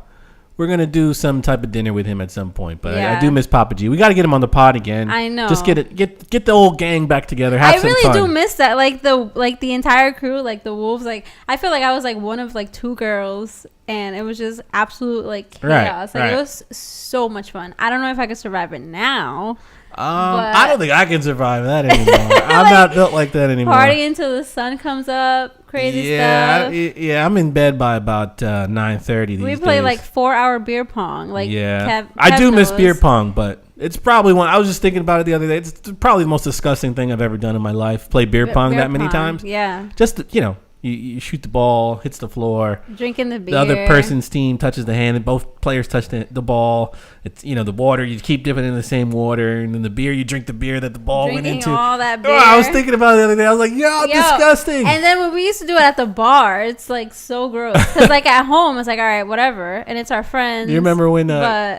We're going to do some type of dinner with him at some point. But I do miss Papa G. We got to get him on the pod again. I know. Just get the old gang back together. Have some really fun. do miss that. Like the entire crew, like the wolves. Like, I feel like I was like one of like two girls. And it was just absolute like chaos. It was so much fun. I don't know if I could survive it now. I don't think I can survive that anymore. I'm not built like that anymore. Party until the sun comes up, crazy stuff. I'm in bed by about 9:30 these days. We play like 4-hour beer pong. Like, yeah, Kev I do miss knows. beer pong, but it's probably one. I was just thinking about it the other day. It's probably the most disgusting thing I've ever done in my life. Play beer pong that many times. Yeah, just you know. You shoot the ball, hits the floor. Drinking the beer. The other person's team touches the hand, and both players touch the ball. It's, you know, the water, you keep dipping in the same water, and then the beer, you drink the beer that the ball went into. All that beer. Oh, I was thinking about it the other day. I was like, disgusting. And then when we used to do it at the bar, it's like so gross. Because like at home, it's like, all right, whatever. And it's our friends. You remember when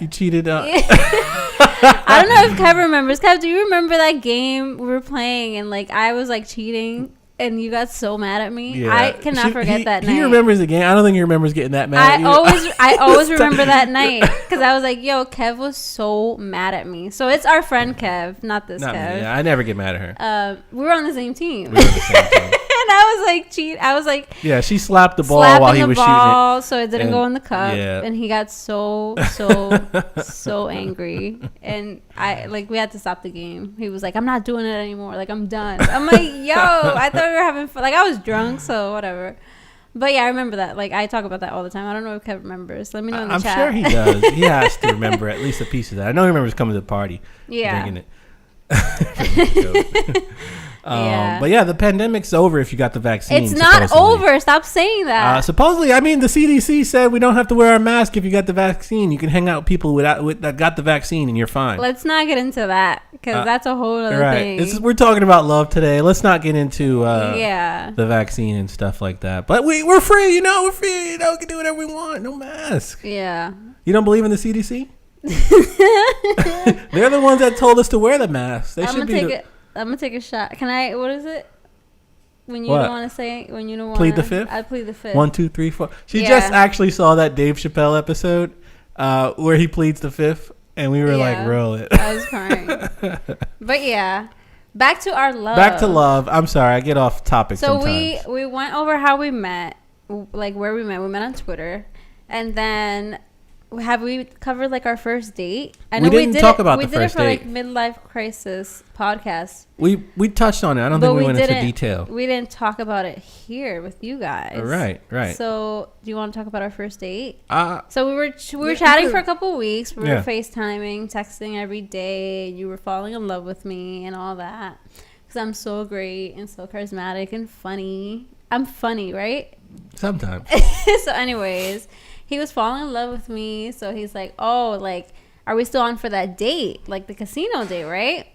you cheated? I don't know if Kev remembers. Kev, do you remember that game we were playing and like I was like cheating? And you got so mad at me. Yeah. I cannot forget that night. He remembers the game. I don't think he remembers getting that mad at you. I always remember that night because I was like, yo, Kev was so mad at me. So it's our friend Kev, not Kev. Me. Yeah, I never get mad at her. We were on the same team. We were on the same team. And I was like, I was like, yeah, she slapped the ball while he was shooting it, so it didn't go in the cup. Yeah. And he got so angry. And we had to stop the game. He was like, I'm not doing it anymore. Like, I'm done. I'm like, yo, I thought we were having fun. Like, I was drunk, so whatever. But yeah, I remember that. Like, I talk about that all the time. I don't know if Kev remembers. Let me know in the chat. I'm sure he does. He has to remember at least a piece of that. I know he remembers coming to the party. Yeah. Drinking it. But yeah, the pandemic's over if you got the vaccine. It's not over. Stop saying that. Supposedly, I mean, the CDC said we don't have to wear our mask if you got the vaccine. You can hang out with people that got the vaccine and you're fine. Let's not get into that because that's a whole other thing. We're talking about love today. Let's not get into the vaccine and stuff like that. But we're free, we're free. We can do whatever we want. No mask. Yeah. You don't believe in the CDC? They're the ones that told us to wear the mask. They should be. I'm gonna take a shot. Can I? What is it? When you don't want to say, when you don't want to plead the fifth. I plead the fifth. 1, 2, 3, 4. She just actually saw that Dave Chappelle episode where he pleads the fifth, and we were like, roll it. I was crying. But yeah, back to our love. Back to love. I'm sorry, I get off topic. So sometimes. we went over how we met, like where we met. We met on Twitter, and then have we covered like our first date? I We didn't talk about the first We did it date. for like midlife crisis podcast. We touched on it. I don't think we went into detail. We didn't talk about it here with you guys. Right. So, do you want to talk about our first date? So we were chatting for a couple of weeks. We were Yeah. FaceTiming, texting every day. You were falling in love with me and all that because I'm so great and so charismatic and funny. I'm funny, right? sometimes. So, anyways, he was falling in love with me. So he's like, "Oh, like, are we still on for that date, like the casino date, right?"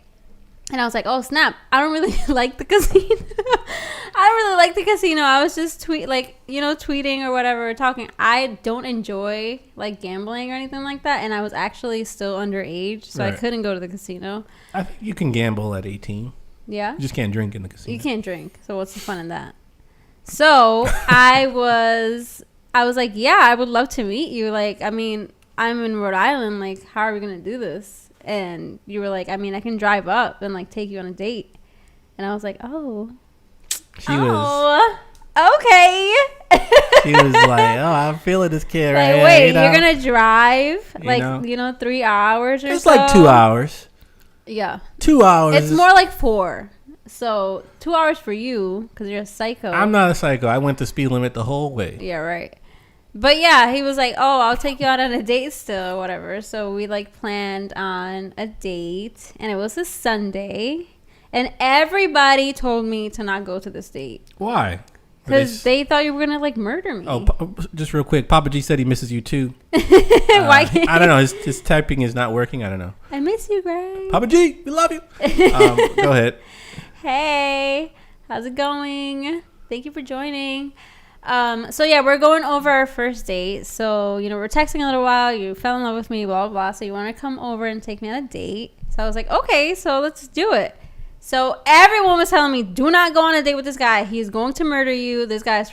And I was like, oh, snap. I don't really like the casino. I don't really like the casino. I was just tweeting or whatever, talking. I don't enjoy like gambling or anything like that. And I was actually still underage, so I couldn't go to the casino. I think you can gamble at 18. Yeah? You just can't drink in the casino. You can't drink. So what's the fun in that? So I was like, yeah, I would love to meet you. Like, I mean, I'm in Rhode Island. Like, how are we going to do this? And you were like, I mean, I can drive up and like take you on a date. And I was like, oh, She was okay. She was like, oh, I'm feeling this kid right here. Wait, you know? you're gonna drive You 3 hours or so? It's like 2 hours. Yeah, 2 hours. it's more like 4. So 2 hours for you because you're a psycho. I'm not a psycho. I went the speed limit the whole way. Yeah, right. But yeah, he was like, oh, I'll take you out on a date still or whatever. So we like planned on a date and it was a Sunday. And everybody told me to not go to this date. Why? Because they thought you were going to like murder me. Oh, just real quick. Papa G said he misses you too. Why can't I don't know. His typing is not working. I don't know. I miss you, Greg. Papa G, we love you. Go ahead. Hey, how's it going? Thank you for joining. So yeah, we're going over our first date. So, we're texting a little while. You fell in love with me, blah, blah, blah. So you want to come over and take me on a date. So I was like, okay, so let's do it. So everyone was telling me, do not go on a date with this guy. He's going to murder you. This guy is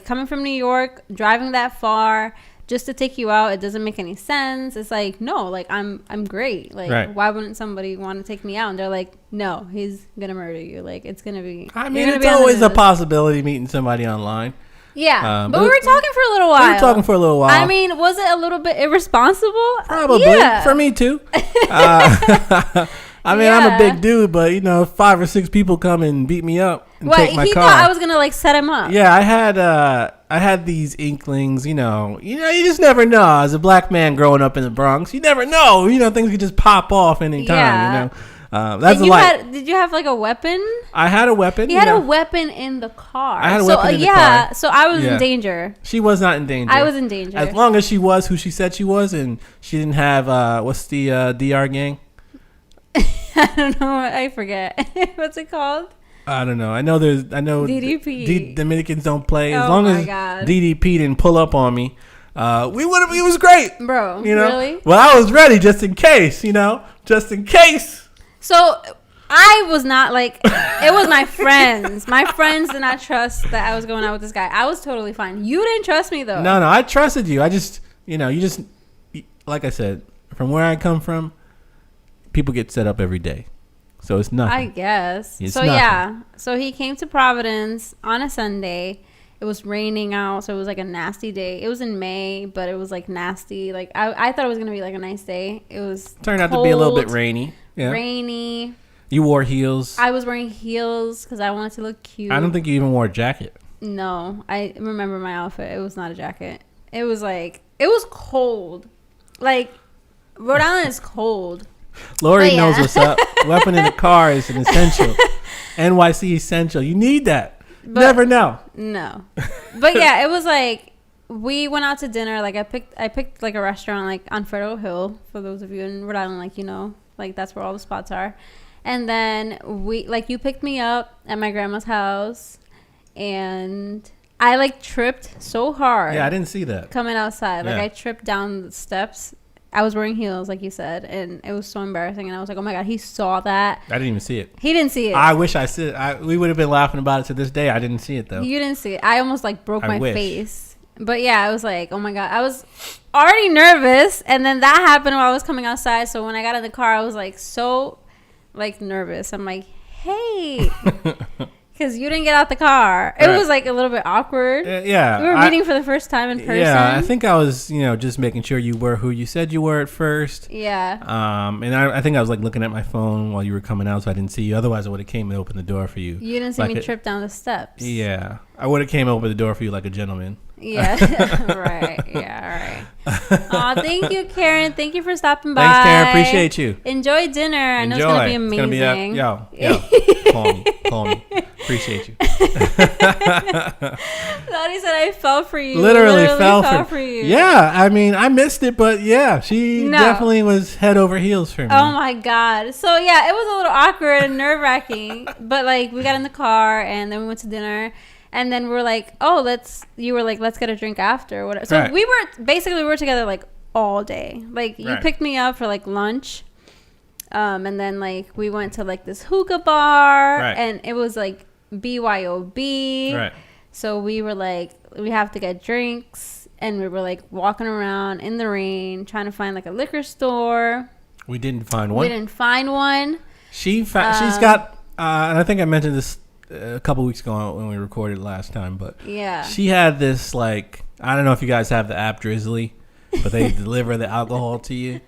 coming from New York, driving that far just to take you out. It doesn't make any sense. It's like, no, like I'm great. Like, right. Why wouldn't somebody want to take me out? And they're like, no, he's going to murder you. Like, it's going to be. I mean, it's always a possibility meeting somebody online. Yeah, but we were talking for a little while. We were talking for a little while. I mean, was it a little bit irresponsible? Probably. Yeah. For me, too. I mean, Yeah. I'm a big dude, but, 5 or 6 people come and beat me up and take my he car. thought I was going to, like, set him up. Yeah, I had these inklings, you just never know. As a black man growing up in the Bronx, you never know. Things could just pop off anytime, Yeah. That's Did you have, like, a weapon? I had a weapon. He had a weapon in the car. I had a weapon in the car. So I was Yeah. in danger. She was not in danger. I was in danger. As long as she was who she said she was, and she didn't have what's the DR gang? I don't know. I forget. What's it called? I don't know. I know DDP. Dominicans don't play. As Oh long my as God. DDP didn't pull up on me, it was great. Bro, really? Well, I was ready just in case, just in case. So I was not like, it was my friends. My friends did not trust that I was going out with this guy. I was totally fine. You didn't trust me though. No, I trusted you. I just, like I said, from where I come from, people get set up every day. So it's nothing. I guess. It's so nothing. yeah. So he came to Providence on a Sunday. It was raining out, so it was like a nasty day. It was in May, but it was like nasty. Like I thought it was gonna be like a nice day. It was Turned out to be a little bit rainy. Yeah. Rainy. You wore heels. I was wearing heels because I wanted to look cute. I don't think you even wore a jacket. No, I remember my outfit. It was not a jacket. It was cold. Like, Rhode Island is cold. Lori knows what's up. Weapon in the car is an essential. NYC essential. You need that. But, never know. No. But yeah, it was like, we went out to dinner. Like, I picked like a restaurant like on Federal Hill, for those of you in Rhode Island, like that's where all the spots are. And then you picked me up at my grandma's house, and I like tripped so hard. Yeah, I didn't see that. Coming outside. Like, Yeah. I tripped down the steps. I was wearing heels, like you said, and it was so embarrassing. And I was like, oh my God, he saw that. I didn't even see it. He didn't see it. I wish I said. We would have been laughing about it to this day. I didn't see it though. You didn't see it. I almost like broke I my wish. face. But yeah, I was like, oh my God. I was already nervous. And then that happened while I was coming outside. So when I got in the car, I was like so like nervous. I'm like, hey. Because because you didn't get out the car. It Right. was like a little bit awkward. Yeah. We were meeting for the first time in person. Yeah, I think I was, just making sure you were who you said you were at first. Yeah. And I think I was like looking at my phone while you were coming out, so I didn't see you. Otherwise, I would have came and opened the door for you. You didn't see like me trip down the steps. Yeah, I would have came and opened the door for you like a gentleman. Yeah. Right. Yeah. All right. Aw, thank you, Karen. Thank you for stopping by. Thanks, Karen. Appreciate you. Enjoy dinner. I know it's gonna be amazing. It's gonna be yo. Call me. Appreciate you. Lottie said I fell for you. Literally fell for you. Yeah, I mean, I missed it, but yeah, she definitely was head over heels for me. Oh my god. So yeah, it was a little awkward and nerve wracking, but like we got in the car and then we went to dinner. And then we're like, you were like, let's get a drink after. Or whatever. So right. we were together like all day. Like you right. picked me up for like lunch. And then like we went to like this hookah bar right. and it was like BYOB. Right. So we were like, we have to get drinks. And we were like walking around in the rain trying to find like a liquor store. We didn't find one. She's got, and I think I mentioned this a couple weeks ago when we recorded last time, but yeah, she had this like, I don't know if you guys have the app Drizzly, but they deliver the alcohol to you.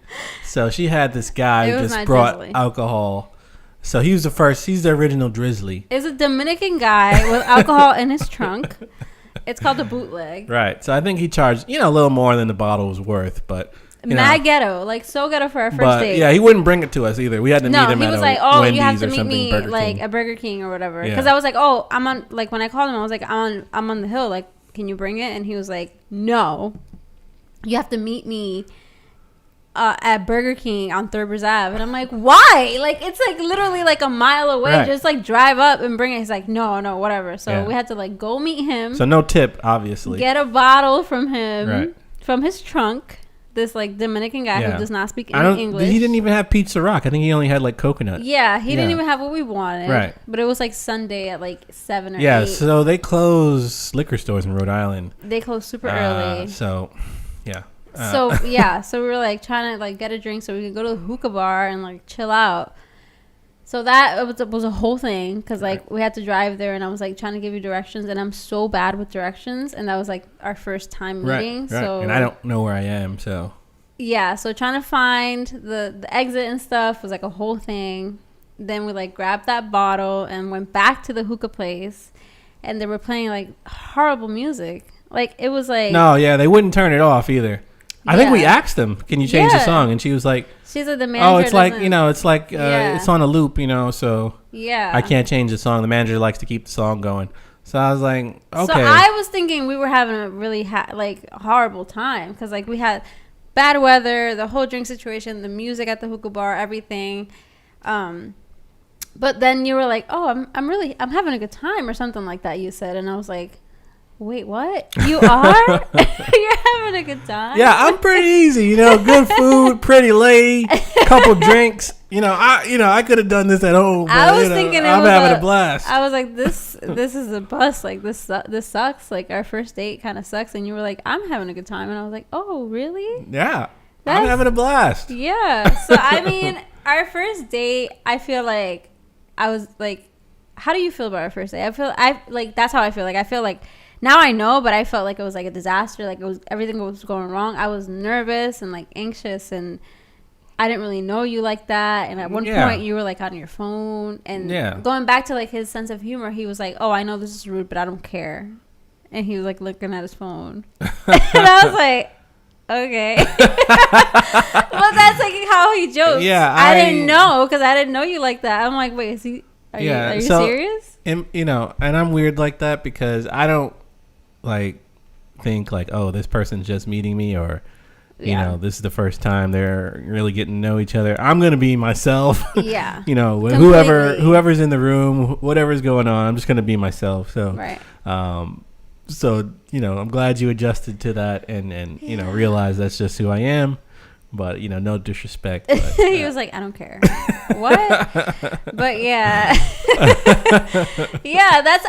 So she had this guy who just brought alcohol. So he's the original Drizzly. It's a Dominican guy with alcohol in his trunk. It's called a bootleg. Right. So I think he charged, a little more than the bottle was worth, but mad ghetto, like so ghetto for our first date. Yeah, he wouldn't bring it to us either. We had to meet him he at was a like, Wendy's you have to or meet something, me Burger like King. at Burger King or whatever. Yeah. Because I was like, I'm on, like when I called him, I was like, I'm on the hill. Like, can you bring it? And he was like, no, you have to meet me at Burger King on Thurber's Ave. And I'm like, why? Like, it's like literally like a mile away. Right. Just like drive up and bring it. He's like, no, whatever. So we had to like go meet him. So no tip, obviously. Get a bottle from him, right. from his trunk. This like Dominican guy who does not speak English. He didn't even have Pizza Rock. I think he only had like coconut. Yeah, he didn't even have what we wanted. Right. But it was like Sunday at like 7 or 8. Yeah, so they close liquor stores in Rhode Island. They close super early. So, yeah. So we were like trying to like get a drink so we could go to the hookah bar and like chill out. So that was a whole thing because like we had to drive there and I was like trying to give you directions and I'm so bad with directions and that was like our first time meeting. Right. So and I don't know where I am, so yeah. So trying to find the exit and stuff was like a whole thing. Then we like grabbed that bottle and went back to the hookah place and they were playing like horrible music. Like it was like they wouldn't turn it off either. I think we asked them, can you change the song? And she was like, she's like, the manager it's like, it's on a loop, so I can't change the song. The manager likes to keep the song going. So I was like, okay. So I was thinking we were having a really horrible time because like we had bad weather, the whole drink situation, the music at the hookah bar, everything. But then you were like, oh, I'm having a good time or something like that, you said. And I was like, wait, what? You are? You're having a good time? Yeah, I'm pretty easy. Good food, pretty lady, couple drinks. I could have done this at home. But, I was thinking I'm having a blast. I was like, this is a bust. Like this sucks. Like our first date kind of sucks. And you were like, I'm having a good time. And I was like, oh, really? Yeah, I'm having a blast. Yeah. So I mean, our first date, I feel like I was like, how do you feel about our first date? That's how I feel. Like I feel like. Now I know, but I felt like it was like a disaster. Like everything was going wrong. I was nervous and like anxious, and I didn't really know you like that. And at one point, you were like on your phone. And going back to like his sense of humor, he was like, "Oh, I know this is rude, but I don't care." And he was like looking at his phone, and I was like, "Okay." Well, that's like how he jokes. Yeah, I didn't know because I didn't know you like that. I'm like, wait, are you serious? And and I'm weird like that because I don't. Like think like, oh, this person's just meeting me or this is the first time they're really getting to know each other. I'm gonna be myself. Whoever's in the room, whatever's going on, I'm just gonna be myself. So I'm glad you adjusted to that and realized that's just who I am. But no disrespect. But, he was like, I don't care. What? But yeah.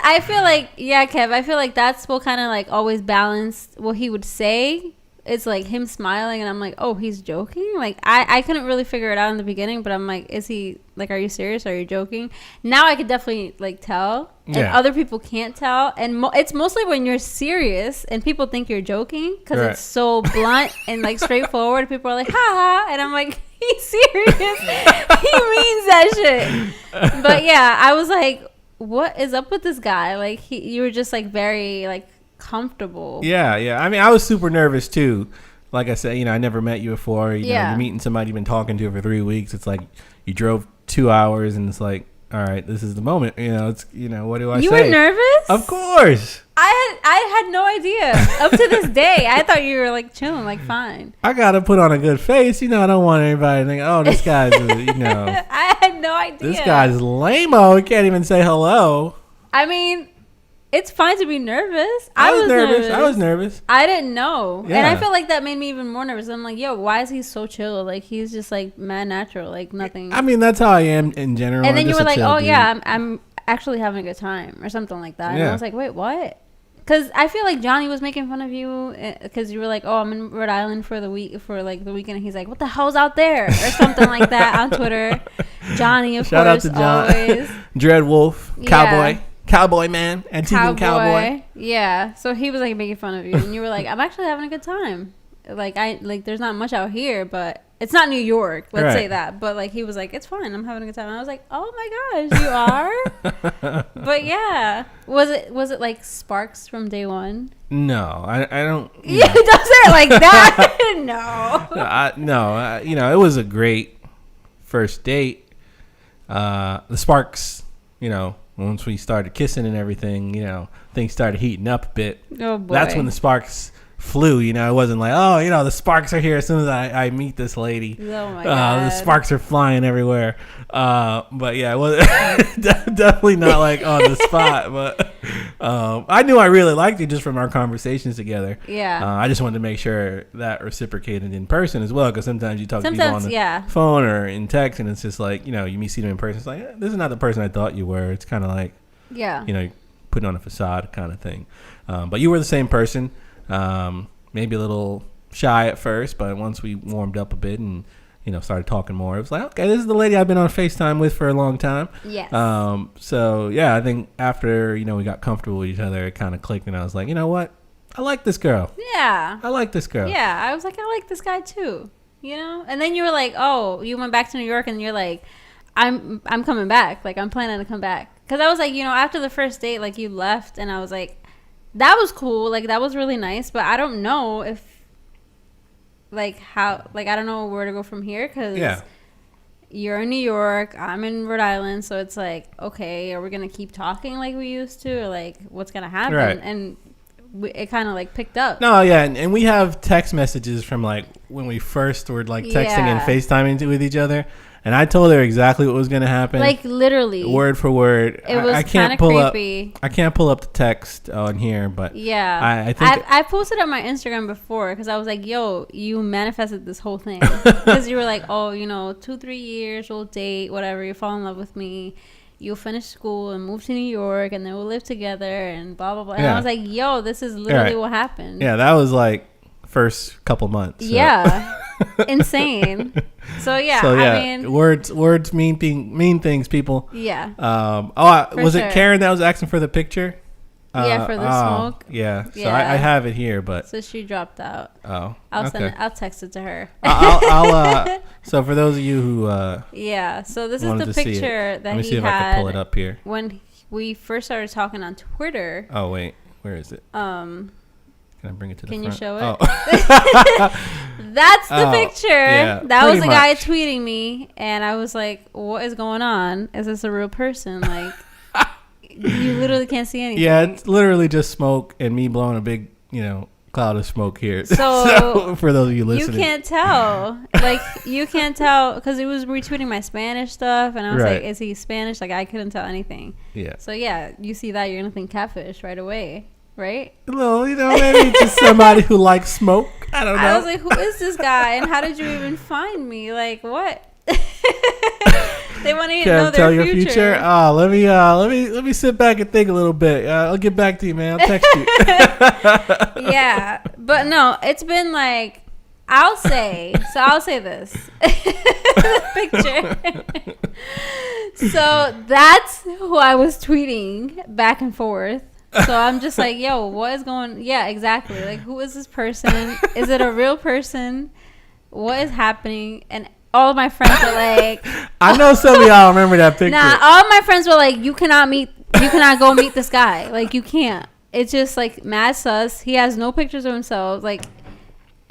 I feel like Kev, I feel like that's what kind of like always balanced what he would say. It's like him smiling and I'm like, oh, he's joking. Like I couldn't really figure it out in the beginning, but I'm like, is he like, are you serious? Are you joking? Now I could definitely like tell. and Yeah. other people can't tell. And it's mostly when you're serious and people think you're joking because Right. it's so blunt and like straightforward. People are like, ha ha. And I'm like, he's serious. He means that shit. But yeah, I was like, what is up with this guy? Like, you were just like very like comfortable. Yeah, yeah. I mean, I was super nervous too. Like I said, I never met you before. You know, Yeah. you're meeting somebody you've been talking to for 3 weeks. It's like you drove 2 hours, and it's like, all right, this is the moment. It's what do I say? You were nervous? Of course. I had no idea. Up to this day, I thought you were like chilling, like fine. I gotta put on a good face. I don't want everybody to think, oh, this guy's, I had no idea. this guy's lame-o. He can't even say hello. I mean, it's fine to be nervous. I was nervous. I didn't know. And Yeah. I feel like that made me even more nervous. I'm like, yo, why is he so chill? Like, he's just like mad natural, like nothing. I mean, that's how I am in general. And then I'm you just were a like, chill oh dude. yeah, I'm actually having a good time or something like that. And Yeah. I was like, wait, what? Because I feel like Johnny was making fun of you because you were like, oh, I'm in Rhode Island for the weekend. And he's like, what the hell's out there? Or something like that on Twitter. Johnny, of Shout out course, to John. always. Dread Wolf, Yeah. cowboy man, Antiguan cowboy. Yeah. So he was like making fun of you. And you were like, I'm actually having a good time. There's not much out here, but it's not New York. Let's say that. But like, he was like, it's fine. I'm having a good time. And I was like, oh my gosh, you are? But yeah. Was it like sparks from day one? No, I don't. Yeah, don't say it like that. No. It was a great first date. The sparks, once we started kissing and everything, things started heating up a bit. Oh boy. That's when the sparks flew. It wasn't like, oh, the sparks are here as soon as I meet this lady. Oh my god. The sparks are flying everywhere. But yeah, it was definitely not like on the spot. But I knew I really liked you just from our conversations together. Yeah. I just wanted to make sure that reciprocated in person as well, because sometimes you talk to people on the phone or in text, and it's just like, you see them in person. It's like, this is not the person I thought you were. It's kind of like, putting on a facade kind of thing. But you were the same person. Maybe a little shy at first, but once we warmed up a bit and started talking more, it was like, okay, this is the lady I've been on FaceTime with for a long time. Yes. So yeah, I think after we got comfortable with each other, it kind of clicked, and I was like, you know what, I like this girl. Yeah. I like this girl. Yeah, I was like, I like this guy too. And then you were like, oh, you went back to New York, and you're like, I'm coming back. Like, I'm planning to come back. Because I was like, after the first date, like, you left, and I was like, that was cool. Like, that was really nice. But I don't know if, like, how, like, I don't know where to go from here. Because you're in New York. I'm in Rhode Island. So it's like, okay, are we going to keep talking like we used to? Or, like, what's going to happen? Right. And it kind of, like, picked up. No, yeah. And we have text messages from, like, when we first were, like, texting and FaceTiming with each other. And I told her exactly what was going to happen. Like, literally. Word for word. It was kind of creepy. I can't pull up the text on here, but yeah. I think I posted on my Instagram before because I was like, yo, you manifested this whole thing. Because you were like, oh, 2-3 years, we'll date, whatever. You fall in love with me. You'll finish school and move to New York, and then we'll live together and blah, blah, blah. And I was like, yo, this is literally what happened. Yeah, that was like first couple months. So. Yeah. Insane. So yeah, I mean, words mean things, people. Yeah. Was it Karen that was asking for the picture? Yeah, for the smoke. Yeah. So I have it here, but so she dropped out. Oh, I'll send it. I'll text it to her. I'll so for those of you who yeah. So this is the picture that Let me he see if had I can pull it up here. when we first started talking on Twitter. Oh wait, where is it? Can I bring it to the front? Can you show it? Oh. That's the picture. Yeah, that was the guy much. tweeting me, and I was like, "What is going on? Is this a real person?" Like, you literally can't see anything. Yeah, it's literally just smoke and me blowing a big, cloud of smoke here. So for those of you listening, you can't tell. Like, you can't tell because it was retweeting my Spanish stuff, and I was like, "Is he Spanish?" Like, I couldn't tell anything. Yeah. So yeah, you see that, you're gonna think catfish right away. Right? Well, maybe just somebody who likes smoke. I don't know. I was like, who is this guy? And how did you even find me? Like, what? They want to know their your future. Oh, let me sit back and think a little bit. I'll get back to you, man. I'll text you. Yeah, but no, it's been like, I'll say this. The picture. So that's who I was tweeting back and forth. So I'm just like, yo, what is going? Yeah, exactly. Like, who is this person? Is it a real person? What is happening? And all of my friends were like, I know some of y'all remember that picture. nah, all of my friends were like, you cannot go meet this guy. Like, you can't. It's just like mad sus. He has no pictures of himself. Like,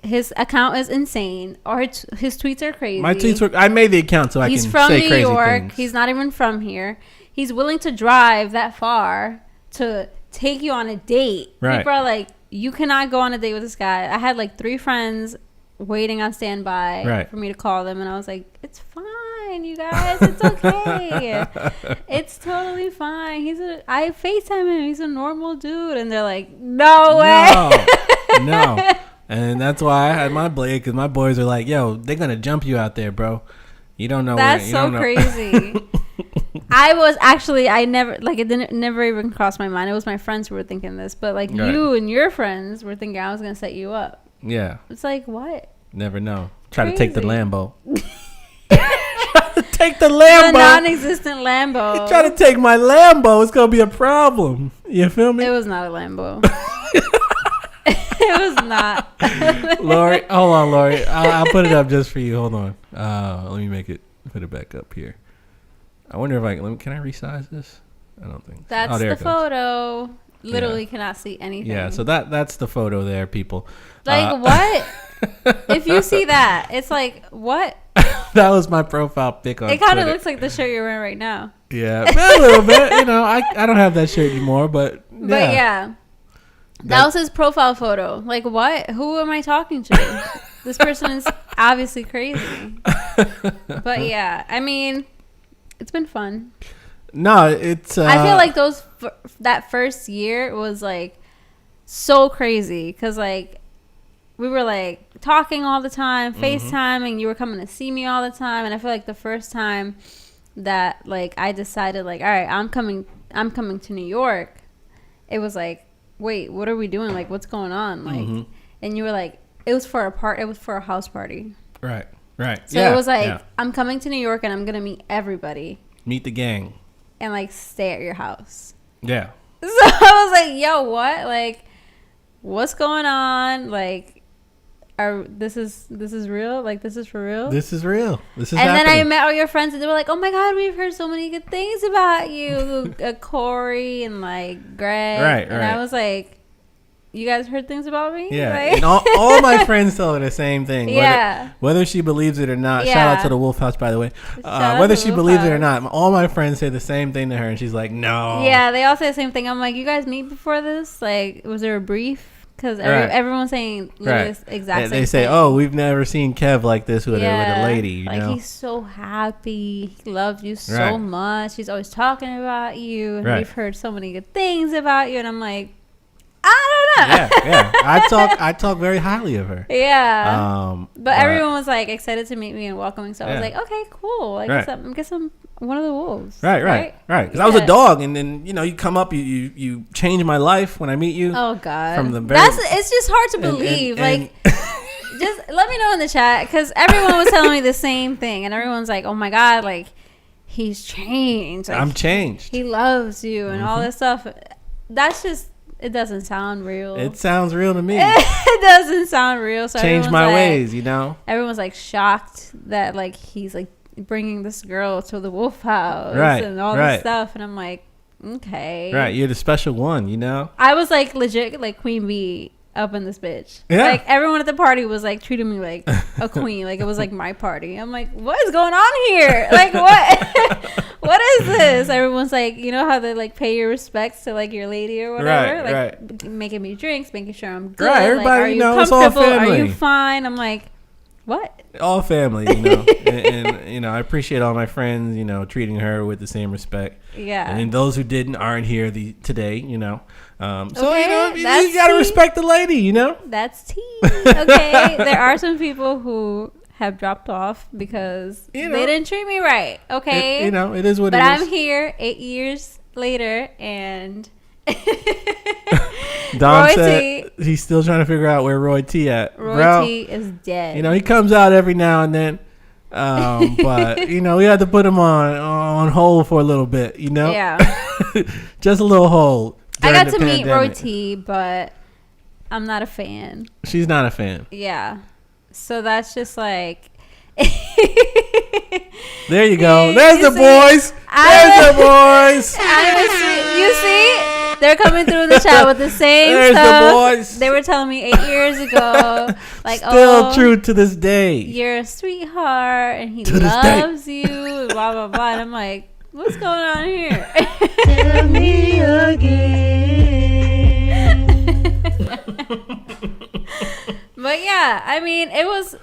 his account is insane, or his tweets are crazy. My tweets were. I made the account so I can say crazy things. He's from New York. He's not even from here. He's willing to drive that far to take you on a date. Right. People are like, you cannot go on a date with this guy. I had like 3 friends waiting on standby for me to call them, and I was like, it's fine, you guys. It's okay. It's totally fine. I FaceTime him. He's a normal dude. And they're like, no way. No. And that's why I had my blade, because my boys are like, yo, they're going to jump you out there, bro. You don't know. That's so crazy. I never, like, it never even crossed my mind. It was my friends who were thinking this. But, like, you and your friends were thinking I was going to set you up. Yeah. It's like, what? Never know. Try to take the Lambo. Take the Lambo. The non-existent Lambo. You try to take my Lambo, it's going to be a problem. You feel me? It was not a Lambo. It was not. Lori, hold on, Lori. I'll put it up just for you. Hold on. Let me put it back up here. I wonder if can I resize this? I don't think so. That's the photo. Literally cannot see anything. Yeah, so that's the photo there, people. Like, what? If you see that, it's like, what? That was my profile pic on Twitter. It kind of looks like the shirt you're wearing right now. Yeah, a little bit. You know, I don't have that shirt anymore, but yeah. But yeah. That was his profile photo. Like, what? Who am I talking to? This person is obviously crazy. But yeah, I mean, it's been fun. No, it's. I feel like that first year was like so crazy because like we were like talking all the time, FaceTime, and you were coming to see me all the time. And I feel like the first time that like I decided like, all right, I'm coming to New York. It was like, wait, what are we doing? Like, what's going on? Like, and you were like, it was for a house party. Right. So it was like, I'm coming to New York and I'm going to meet everybody. Meet the gang. And like stay at your house. Yeah. So I was like, yo, what? Like, what's going on? Like, this is real? Like, this is for real? This is real. This is and happening. then I met all your friends and they were like, oh my God, we've heard so many good things about you. Corey and like Greg. Right. And I was like, you guys heard things about me? Yeah. Like, and all my friends tell her the same thing. Yeah. Whether she believes it or not. Yeah. Shout out to the Wolf House, by the way. Whether she believes it or not, all my friends say the same thing to her, and she's like, no. Yeah, they all say the same thing. I'm like, you guys meet before this? Like, was there a brief? Because everyone's saying literally this exact same thing. They say, oh, we've never seen Kev like this with a lady. You know? He's so happy. He loves you so much. He's always talking about you. And we've heard so many good things about you. And I'm like, I don't know. Yeah. I talk very highly of her. Yeah. But everyone was like excited to meet me and welcoming. So I was like, okay, cool. I guess I'm one of the wolves. Right. Because I was a dog, and then you come up, you change my life when I meet you. Oh God. From the very, it's just hard to believe. Like, just let me know in the chat because everyone was telling me the same thing, and everyone's like, oh my God, like he's changed. Like, I'm changed. He loves you and all this stuff. That's just. It doesn't sound real. It sounds real to me. It doesn't sound real. So change my ways, Everyone's like shocked that like he's like bringing this girl to the Wolf House and all this stuff, and I'm like, okay, you're the special one, I was like legit like Queen Bee up in this bitch. Yeah. Like everyone at the party was like treating me like a queen. Like it was like my party. I'm like, what is going on here? Like what? What is this? Everyone's like, you know how they like pay your respects to like your lady or whatever, like making me drinks, making sure I'm good. Right, everybody, like, are you it's all comfortable? family. Are you fine? I'm like, what? All family, and I appreciate all my friends, treating her with the same respect. Yeah. And those who didn't aren't here today, So okay, you gotta respect the lady, That's tea. Okay, there are some people who have dropped off because they didn't treat me right. Okay, it is what but it is. I'm here 8 years later, and Don said he's still trying to figure out where Roy T at. Roy T is dead. He comes out every now and then. But we had to put him on hold for a little bit. Yeah. Just a little hold. I got to pandemic. meet Roy T, but I'm not a fan. She's not a fan. Yeah. So that's just like. There you go. There's the boys. There's the boys. You see? They're coming through the chat with the same There's stuff. the boys. They were telling me 8 years ago. Like, Still true to this day. You're a sweetheart and he To this loves you. Blah, blah, blah. And I'm like, what's going on here? Tell me again. But yeah, I mean, I was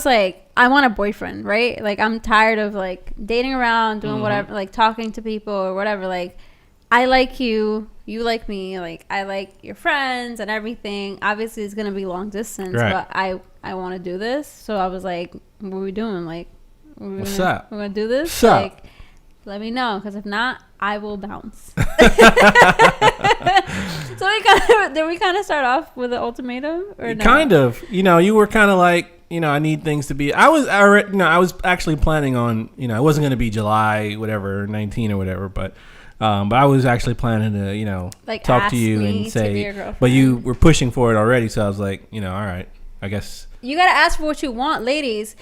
like, I want a boyfriend, right? Like, I'm tired of like dating around, doing whatever, like talking to people or whatever. Like, I like you, you like me, like I like your friends and everything. Obviously, it's gonna be long distance, right. but I want to do this. So I was like, what are we doing? Like, what's up? We're gonna do this. What's up? Like, let me know, because if not, I will bounce. So did we kind of start off with an ultimatum or no? Kind of. You were kind of like, I need things to be. I was actually planning on, it wasn't going to be July, whatever, 19 or whatever, but I was actually planning to, like talk to you and say, but you were pushing for it already, so I was like, all right, I guess. You gotta ask for what you want, ladies.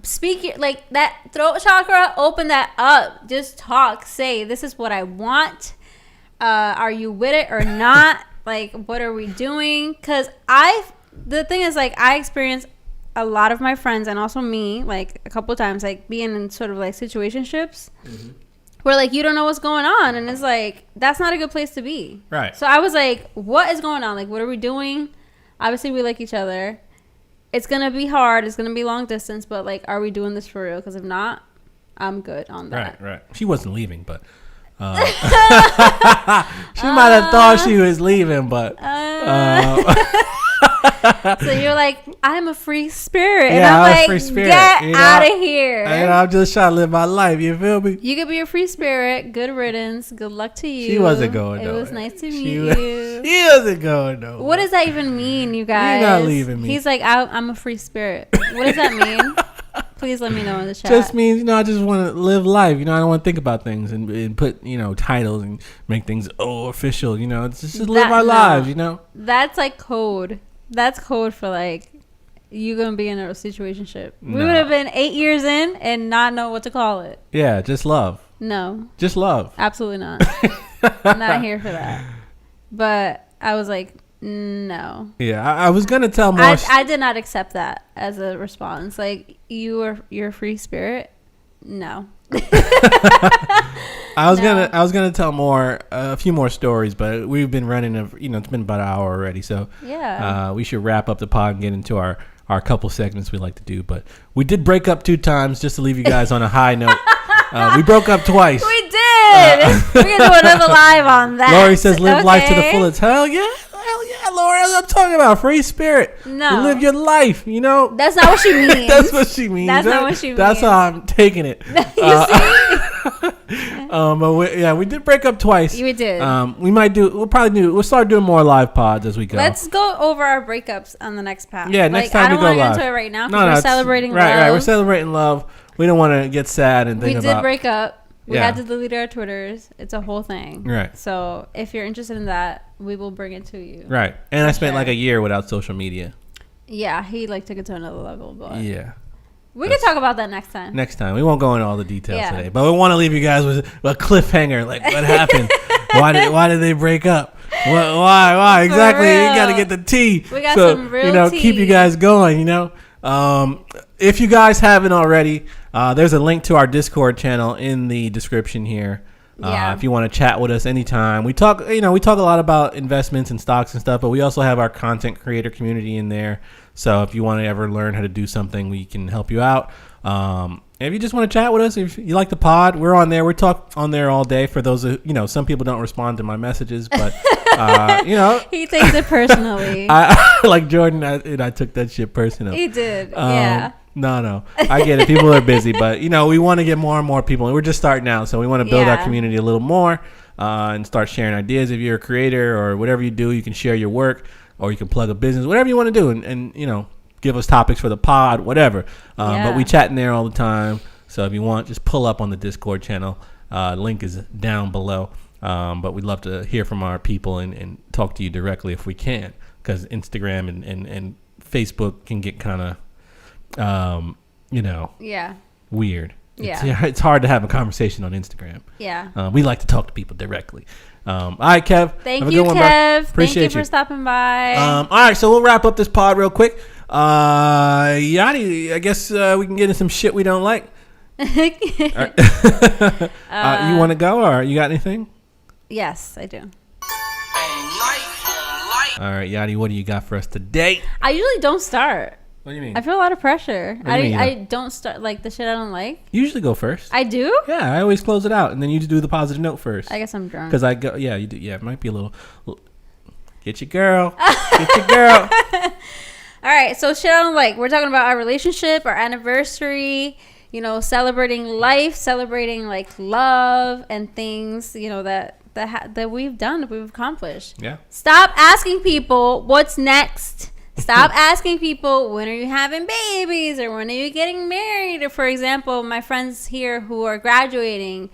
Speak like that throat chakra. Open that up. Just talk. Say, this is what I want. Are you with it or not? Like, what are we doing? Because the thing is, like, I experienced a lot of my friends and also me, like, a couple of times, like, being in sort of like situationships where, like, you don't know what's going on. And it's like, that's not a good place to be. Right. So I was like, what is going on? Like, what are we doing? Obviously, we like each other. It's going to be hard. It's going to be long distance. But, like, are we doing this for real? Because if not, I'm good on that. Right. She wasn't leaving, but. She might have thought she was leaving, but. So you're like, I'm a free spirit. Yeah, and I'm like, free spirit, get out of here. And I'm just trying to live my life. You feel me? You could be a free spirit. Good riddance. Good luck to you. She wasn't going nowhere. It was nice to meet you. She wasn't going nowhere. What does that even mean, you guys? You're not leaving me. He's like, I'm a free spirit. What does that mean? Please let me know in the chat. Just means, I just want to live life. I don't want to think about things and put, titles and make things official. It's just live our lives. That's like code. That's code for like you gonna be in a situationship. We No. would have been 8 years in and not know what to call it. Yeah, just love. No, Just love. absolutely not. I'm not here for that. But I was like, no. Yeah, I was gonna tell more. I did not accept that as a response. Like, you're a free spirit. No. I was gonna tell a few more stories, but we've been running it's been about an hour already, so Yeah. we should wrap up the pod and get into our couple segments we like to do. But we did break up 2 times just to leave you guys on a high note. We broke up twice. We did. We're gonna do another live on that. Lori says, "Live life to the Okay. fullest." Hell yeah, Lori. I'm talking about free spirit. No. You live your life. That's not what she means. That's what she means. That's not what she That's means. how I'm taking it. But we did break up twice. We did. We'll start doing more live pods as we go. Let's go over our breakups on the next path. Yeah, next time we go live. I don't want to get into it right now because we're celebrating love. Right. We're celebrating love. We don't want to get sad and think We about. did break up. We Yeah. had to delete our Twitters. It's a whole thing. Right. So if you're interested in that, we will bring it to you. Right. And I spent Sure. like a year without social media. Yeah, he took it to another level, but Yeah. we can talk about that next time. Next time. We won't go into all the details Yeah. today, but we want to leave you guys with a cliffhanger. Like, what happened? Why did they break up? Why? Exactly. You real. got to get the tea. We got some real tea. Keep you guys going, If you guys haven't already, there's a link to our Discord channel in the description here. Yeah. If you want to chat with us anytime. We talk a lot about investments and stocks and stuff, but we also have our content creator community in there. So if you want to ever learn how to do something, we can help you out. If you just want to chat with us, if you like the pod, we're on there. We talk on there all day. For those of, some people don't respond to my messages, but He takes it personally. I like Jordan. I took that shit personal. He did. Yeah. No, I get it. People are busy, but we want to get more and more people. And we're just starting out, so we want to build our Yeah. community a little more and start sharing ideas. If you're a creator or whatever you do, you can share your work or you can plug a business, whatever you want to do, and give us topics for the pod, whatever. Yeah. But we chat in there all the time. So if you want, just pull up on the Discord channel. Link is down below. But we'd love to hear from our people and talk to you directly if we can, because Instagram and Facebook can get kind of, weird. Yeah. It's hard to have a conversation on Instagram. Yeah. We like to talk to people directly. All right, Kev. Thank have a you, good one, Kev. bro. Appreciate Thank you for stopping by. All right, so we'll wrap up this pod real quick. Yanni, I guess we can get into some shit we don't like. All right. You want to go, or you got anything? Yes, I do. All right, Yanni, what do you got for us today? I usually don't start. What do you mean? I feel a lot of pressure. What do you mean, I don't start like the shit I don't like. You usually go first. I do? Yeah, I always close it out, and then you just do the positive note first. I guess I'm drunk. Because I go, yeah, you do. Yeah, it might be a little. Get your girl. Get your girl. All right, so shit I don't like. We're talking about our relationship, our anniversary, celebrating life, celebrating like love and things, that we've done, that we've accomplished. Yeah. Stop asking people what's next. Stop asking people, when are you having babies, or when are you getting married? Or, for example, my friends here who are graduating,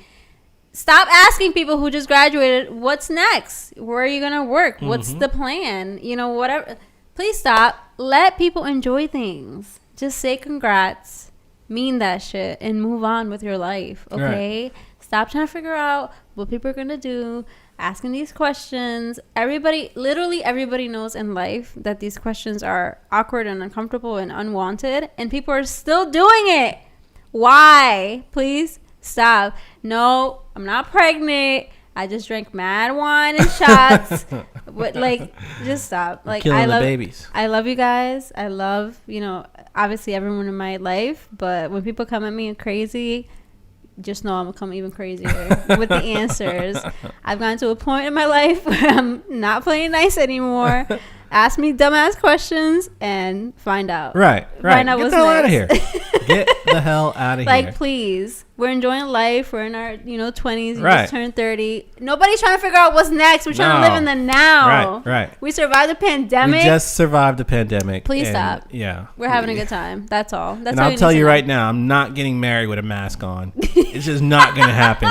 stop asking people who just graduated, what's next? Where are you going to work? What's the plan? Whatever. Please stop. Let people enjoy things. Just say congrats, mean that shit, and move on with your life, okay? Right. Stop trying to figure out what people are going to do. Asking these questions. Literally everybody knows in life that these questions are awkward and uncomfortable and unwanted, and people are still doing it. Why? Please stop. No, I'm not pregnant. I just drank mad wine and shots. But just stop. Killing the babies. I love you guys. I love, obviously everyone in my life, but when people come at me crazy, just know I'm gonna come even crazier with the answers. I've gotten to a point in my life where I'm not playing nice anymore. Ask me dumbass questions and find out. Right. Find out Get what's the hell out of next. here. Get the hell out of here. Please. We're enjoying life. We're in our 20s. You right. just turned 30. Nobody's trying to figure out what's next. We're trying to live in the now. Right. We survived the pandemic. We just survived the pandemic. Please stop. Yeah. We're having a good time. That's all. And I'll tell you right now, I'm not getting married with a mask on. It's just not going to happen.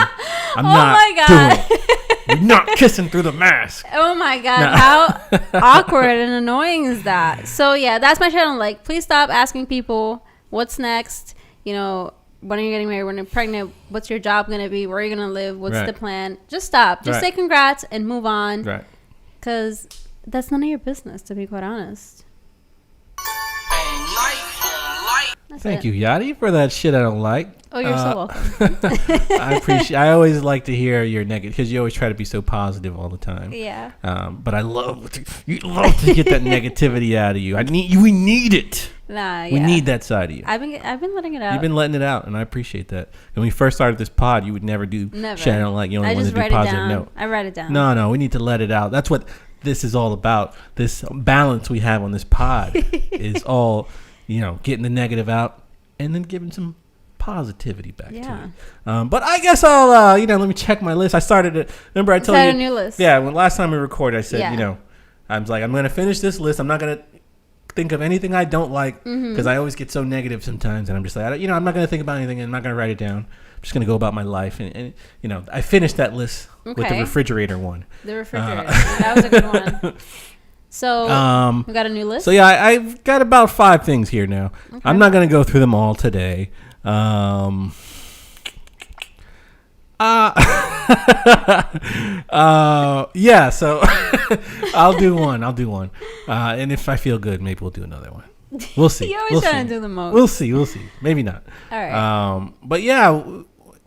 I'm not doing it. We're not kissing through the mask. Oh my God. No. How awkward and annoying is that? So yeah, that's my channel. Please stop asking people what's next. When are you getting married? When you're pregnant? What's your job going to be? Where are you going to live? What's the plan? Just stop. Just say congrats and move on. Right. Because that's none of your business, to be quite honest. Thank you, Yachty, for that shit I don't like. Oh, you're so welcome. I always like to hear your negative, because you always try to be so positive all the time. Yeah. But you love to get that negativity out of you. We need it. Nah, yeah. We need that side of you. I've been letting it out. You've been letting it out, and I appreciate that. When we first started this pod, you would never do shit I don't like. You only wanted to do positive note. I write it down. No, we need to let it out. That's what this is all about. This balance we have on this pod is all, getting the negative out and then giving some positivity back to it. But I guess I'll, let me check my list. I started it. Remember I told you. A new list. Yeah, when last time we recorded, I said, I was like, I'm going to finish this list. I'm not going to think of anything I don't like, because I always get so negative sometimes, and I'm just like, I'm not going to think about anything, and I'm not going to write it down. I'm just going to go about my life, and I finished that list with the refrigerator one. The refrigerator. That was a good one. So we got a new list. So yeah, I've got about 5 things here now. Okay. I'm not going to go through them all today. Yeah, so I'll do one. And if I feel good, maybe we'll do another one. We'll see. You always trying to do the most. We'll see. Maybe not. All right. But yeah,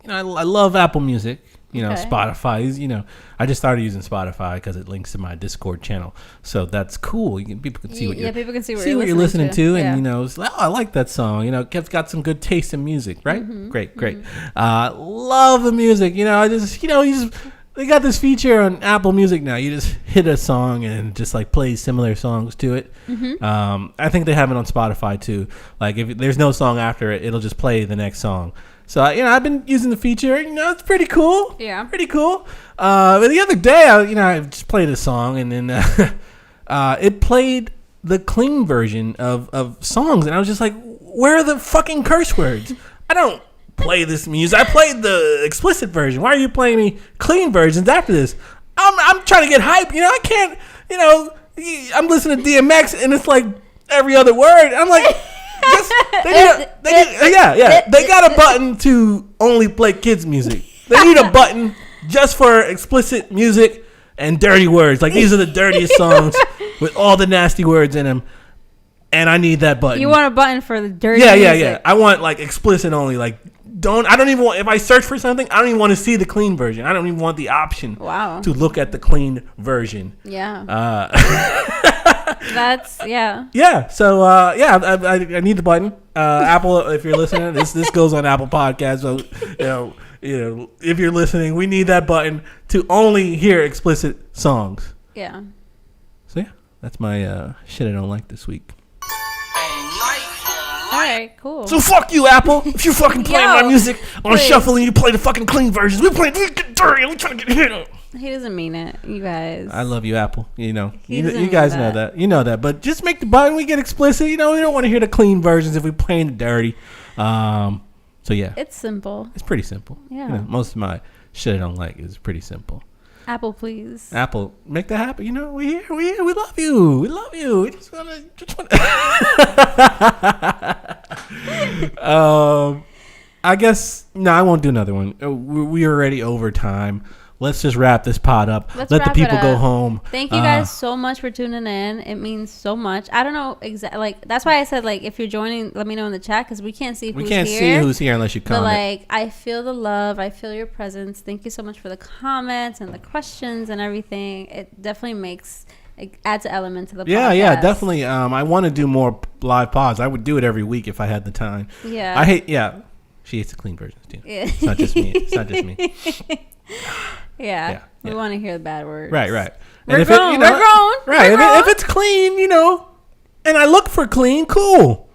I love Apple Music. Spotify. I just started using Spotify because it links to my Discord channel, so that's cool. People can see what people can see what you're listening to, and it's like, I like that song. Kev's got some good taste in music, right? Mm-hmm. Great. Love the music. I just they got this feature on Apple Music now. You just hit a song and it just plays similar songs to it. Mm-hmm. I think they have it on Spotify too. If there's no song after it, it'll just play the next song. So, I've been using the feature. It's pretty cool. Yeah. Pretty cool. But the other day, I just played a song, and then it played the clean version of songs, and I was just like, where are the fucking curse words? I don't play this music. I played the explicit version. Why are you playing me clean versions after this? I'm trying to get hype. I can't. I'm listening to DMX, and it's like every other word. I'm like, they got a button to only play kids music. They need a button just for explicit music and dirty words. Like, these are the dirtiest songs with all the nasty words in them, and I need that button. You want a button for the dirty music? Yeah. I want like explicit only. Like, I don't even want, if I search for something, I don't even want to see the clean version. I don't even want the option to look at the clean version. Yeah. Yeah. So I need the button. Apple, if you're listening, this goes on Apple Podcasts. So if you're listening, we need that button to only hear explicit songs. Yeah. So yeah, that's my shit I don't like this week. All right, cool. So fuck you, Apple. If you fucking play my music on shuffle and you play the fucking clean versions, we get dirty and we trying to get hit. He doesn't mean it, you guys. I love you, Apple. You guys know that. You know that. But just make the button. We get explicit. We don't want to hear the clean versions if we playing the dirty. So yeah, it's simple. It's pretty simple. Yeah. Most of my shit I don't like is pretty simple. Apple, please. Apple, make that happen. We here. We love you. We love you. We just wanna. I guess I won't do another one. We're already over time. Let's just wrap this pod up. Let the people go home. Thank you guys so much for tuning in. It means so much. I don't know exactly. Like, that's why I said, like, if you're joining, let me know in the chat, because we can't see who's here. We can't see who's here unless you comment. But, like, I feel the love. I feel your presence. Thank you so much for the comments and the questions and everything. It definitely adds an element to the podcast. Yeah, definitely. I want to do more live pods. I would do it every week if I had the time. Yeah. She hates the clean versions too. Yeah. It's not just me. Yeah. We want to hear the bad words. Right. We're grown. Right. If it's clean, and I look for clean, cool.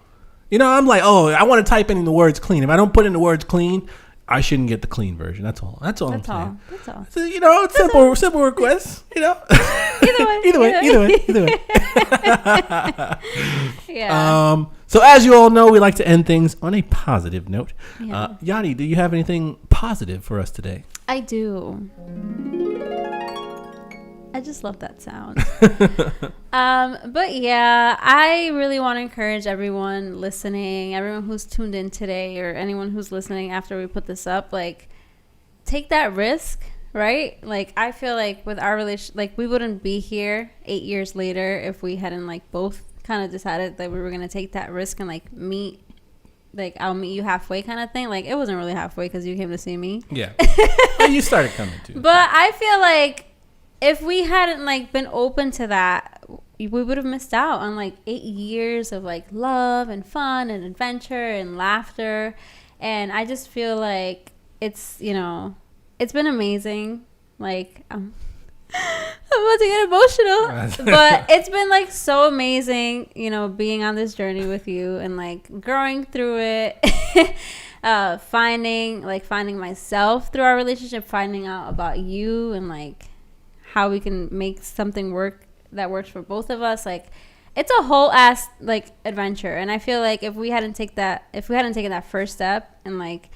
I'm like, I want to type in the words clean. If I don't put in the words clean, I shouldn't get the clean version. That's all I'm saying. That's all. So, it's simple requests. Either way. Yeah. So as you all know, we like to end things on a positive note. Yeah. Yanni, do you have anything positive for us today? I do. I just love that sound. But yeah, I really want to encourage everyone listening, everyone who's tuned in today, or anyone who's listening after we put this up, like, take that risk, right? Like, I feel like with our relationship, like, we wouldn't be here 8 years later if we hadn't, like, both kind of decided that we were going to take that risk and, like, I'll meet you halfway kind of thing. Like, it wasn't really halfway because you came to see me. Yeah. Well, you started coming too. But I feel like if we hadn't, like, been open to that, we would have missed out on, like, 8 years of, like, love and fun and adventure and laughter. And I just feel like it's been amazing. Like, I'm about to get emotional. But it's been, like, so amazing, being on this journey with you and, like, growing through it. Finding myself through our relationship, finding out about you and, like, how we can make something work that works for both of us. Like, it's a whole ass, like, adventure. And I feel like if we hadn't taken that first step and, like,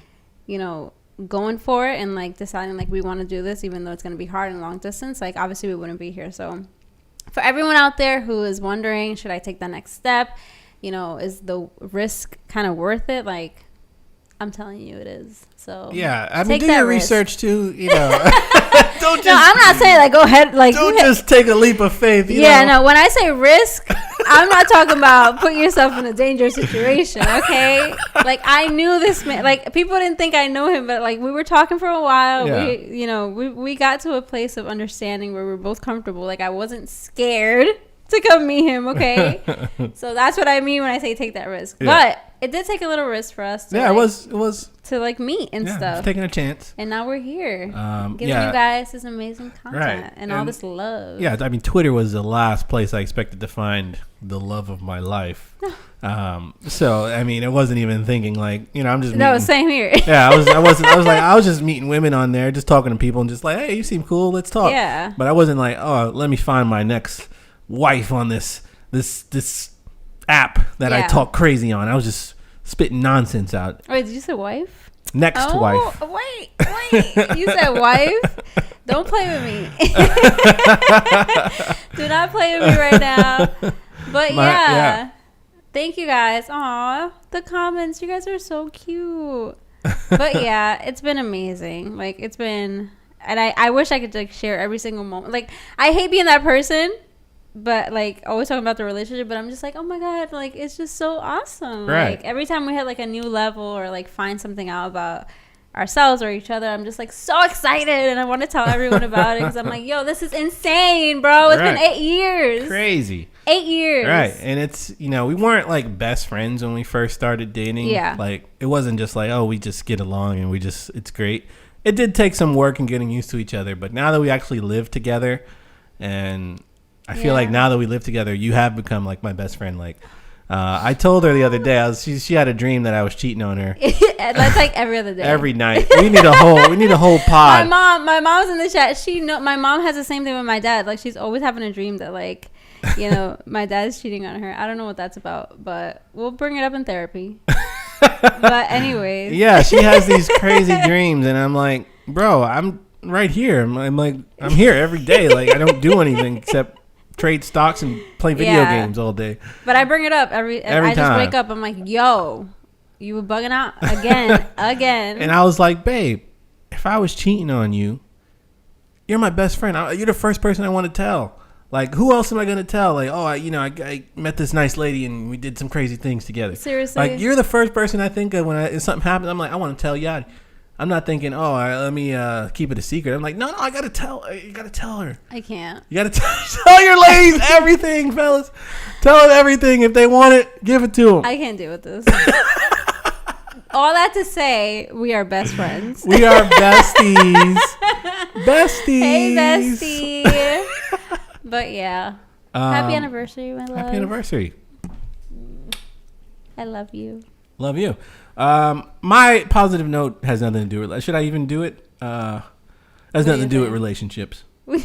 going for it and, like, deciding, like, we want to do this even though it's going to be hard and long distance, like, obviously we wouldn't be here. So for everyone out there who is wondering, should I take the next step, is the risk kind of worth it? Like, I'm telling you it is. So yeah, I mean, do your research too. Don't just, no, I'm not saying, like, go ahead, like, don't just take a leap of faith. No, when I say risk, I'm not talking about putting yourself in a dangerous situation. Okay, like, I knew this man. Like, people didn't think I know him, but, like, we were talking for a while. Yeah. We got to a place of understanding where we're both comfortable. Like, I wasn't scared to come meet him. Okay, so that's what I mean when I say take that risk. Yeah. But it did take a little risk for us. It was to, like, meet and stuff. Taking a chance. And now we're here, giving you guys this amazing content and all this love. Yeah, I mean, Twitter was the last place I expected to find the love of my life. So I mean, it wasn't even thinking, like, I'm just. No, same here. Yeah, I was just meeting women on there, just talking to people, and just like, hey, you seem cool, let's talk. Yeah. But I wasn't like, oh, let me find my next wife on this this app that I Yeah. talk crazy on. I was just spitting nonsense out. Wait, did you say wife? Next wife. Wait. You said wife? Don't play with me. Do not play with me right now. But yeah. Thank you guys. Aw, the comments. You guys are so cute. But yeah, it's been amazing. Like, it's been... And I wish I could, like, share every single moment. Like, I hate being that person, but, like, always talking about the relationship. But I'm just like, oh, my God. Like, it's just so awesome. Right. Like, every time we hit, like, a new level or, like, find something out about ourselves or each other, I'm just, like, so excited. And I want to tell everyone about it because I'm like, yo, this is insane, bro. It's been 8 years. Crazy. 8 years. Right. And it's, you know, we weren't, like, best friends when we first started dating. Yeah. Like, it wasn't just like, oh, we just get along and it's great. It did take some work and getting used to each other, but now that we actually live together, and I feel like now that we live together, you have become like my best friend. Like, I told her the other day, she had a dream that I was cheating on her. That's like every other day. Every night. We need a whole pod. My mom's in the chat. My mom has the same thing with my dad. Like, she's always having a dream that, like, you know, my dad's cheating on her. I don't know what that's about, but we'll bring it up in therapy. But anyways, yeah, she has these crazy dreams, and I'm like, bro, I'm right here. I'm here every day. Like, I don't do anything except trade stocks and play video games all day. But I bring it up every time. I just wake up. I'm like, yo, you were bugging out again. And I was like, babe, if I was cheating on you, you're my best friend. You're the first person I want to tell. Like, who else am I going to tell? Like, oh, I met this nice lady and we did some crazy things together. Seriously? Like, you're the first person I think of when something happens. I'm like, I want to tell Yadi. I'm not thinking, oh, all right, let me keep it a secret. I'm like, no, I got to tell. You got to tell her. I can't. You got to tell your ladies everything, fellas. Tell them everything. If they want it, give it to them. I can't deal with this. All that to say, we are best friends. We are besties. Besties. Hey, bestie. But yeah, happy anniversary, my love. Happy anniversary. I love you. Love you. My positive note has nothing to do with. Should I even do it? Has nothing to do with relationships. It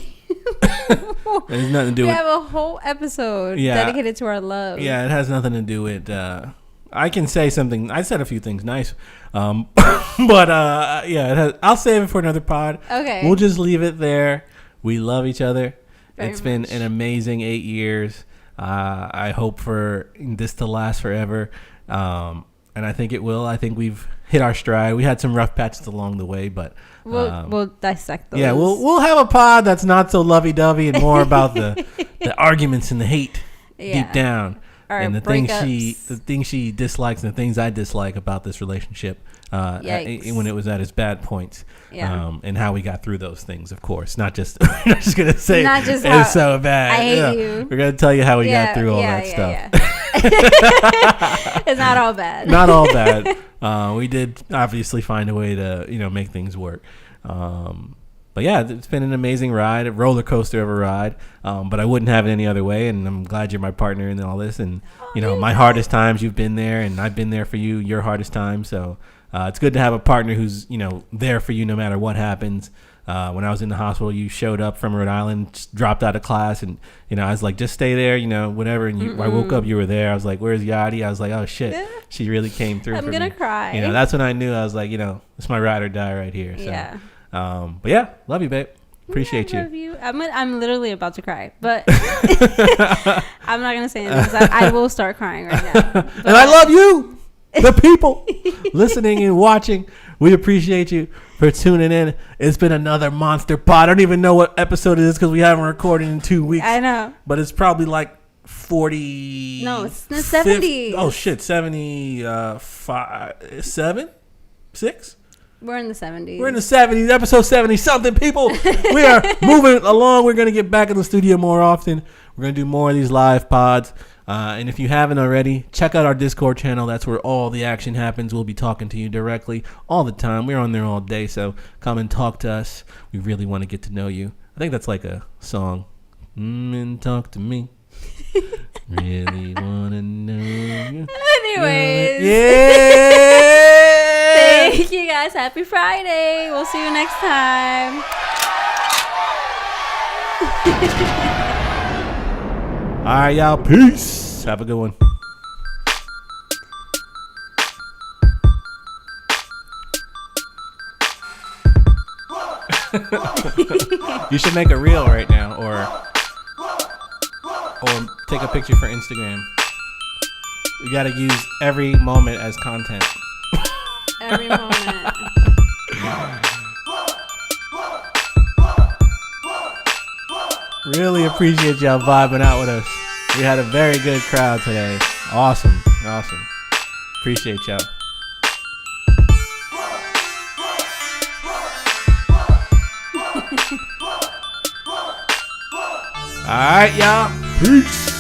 has nothing to do we with. have a whole episode dedicated to our love. Yeah, it has nothing to do with. I can say something. I said a few things nice, but yeah, I'll save it for another pod. Okay. We'll just leave it there. We love each other. Very It's been much. an amazing 8 years. I hope for this to last forever. And I think it will. I think we've hit our stride. We had some rough patches along the way, but we'll dissect those. yeah, we'll have a pod that's not so lovey-dovey and more about the arguments and the hate deep down. And the things she dislikes and the things I dislike about this relationship when it was at its bad points. Yeah. And how we got through those things, of course. Not just we're not just gonna say Not just it was so bad. I hate you. We're gonna tell you how we got through all that stuff. It's not all bad. Not all bad. We did obviously find a way to make things work. But yeah, it's been an amazing ride, a roller coaster of a ride. But I wouldn't have it any other way. And I'm glad you're my partner in all this. And my hardest times, you've been there, and I've been there for you. Your hardest times. So it's good to have a partner who's there for you no matter what happens. When I was in the hospital, you showed up from Rhode Island, just dropped out of class, and I was like, just stay there, whatever. And I woke up, you were there. I was like, where's Yadi? I was like, oh shit, she really came through. I'm gonna cry. That's when I knew. I was like, it's my ride or die right here. So. Yeah. But yeah, love you, babe. Appreciate I you. love you. I'm literally about to cry, but I'm not gonna say anything. 'Cause I will start crying right now. And I love you, the people listening and watching. We appreciate you for tuning in. It's been another monster pod. I don't even know what episode it is because we haven't recorded in 2 weeks. I know, but it's probably like 40. No, it's in the 70s. Oh shit, 75, 7, 6. We're in the 70s. We're in the 70s, episode 70 something, people. We are moving along. We're going to get back in the studio more often. We're going to do more of these live pods. And if you haven't already, check out our Discord channel. That's where all the action happens. We'll be talking to you directly all the time. We're on there all day, so come and talk to us. We really want to get to know you. I think that's like a song. And talk to me. Really want to know you. Anyways. Yeah. Thank you guys. Happy Friday. We'll see you next time. right, y'all. Peace. Have a good one. You should make a reel right now, or take a picture for Instagram. You gotta use every moment as content. Every moment. Really appreciate y'all vibing out with us. We had a very good crowd today. Awesome. Appreciate y'all. All right, y'all. Peace.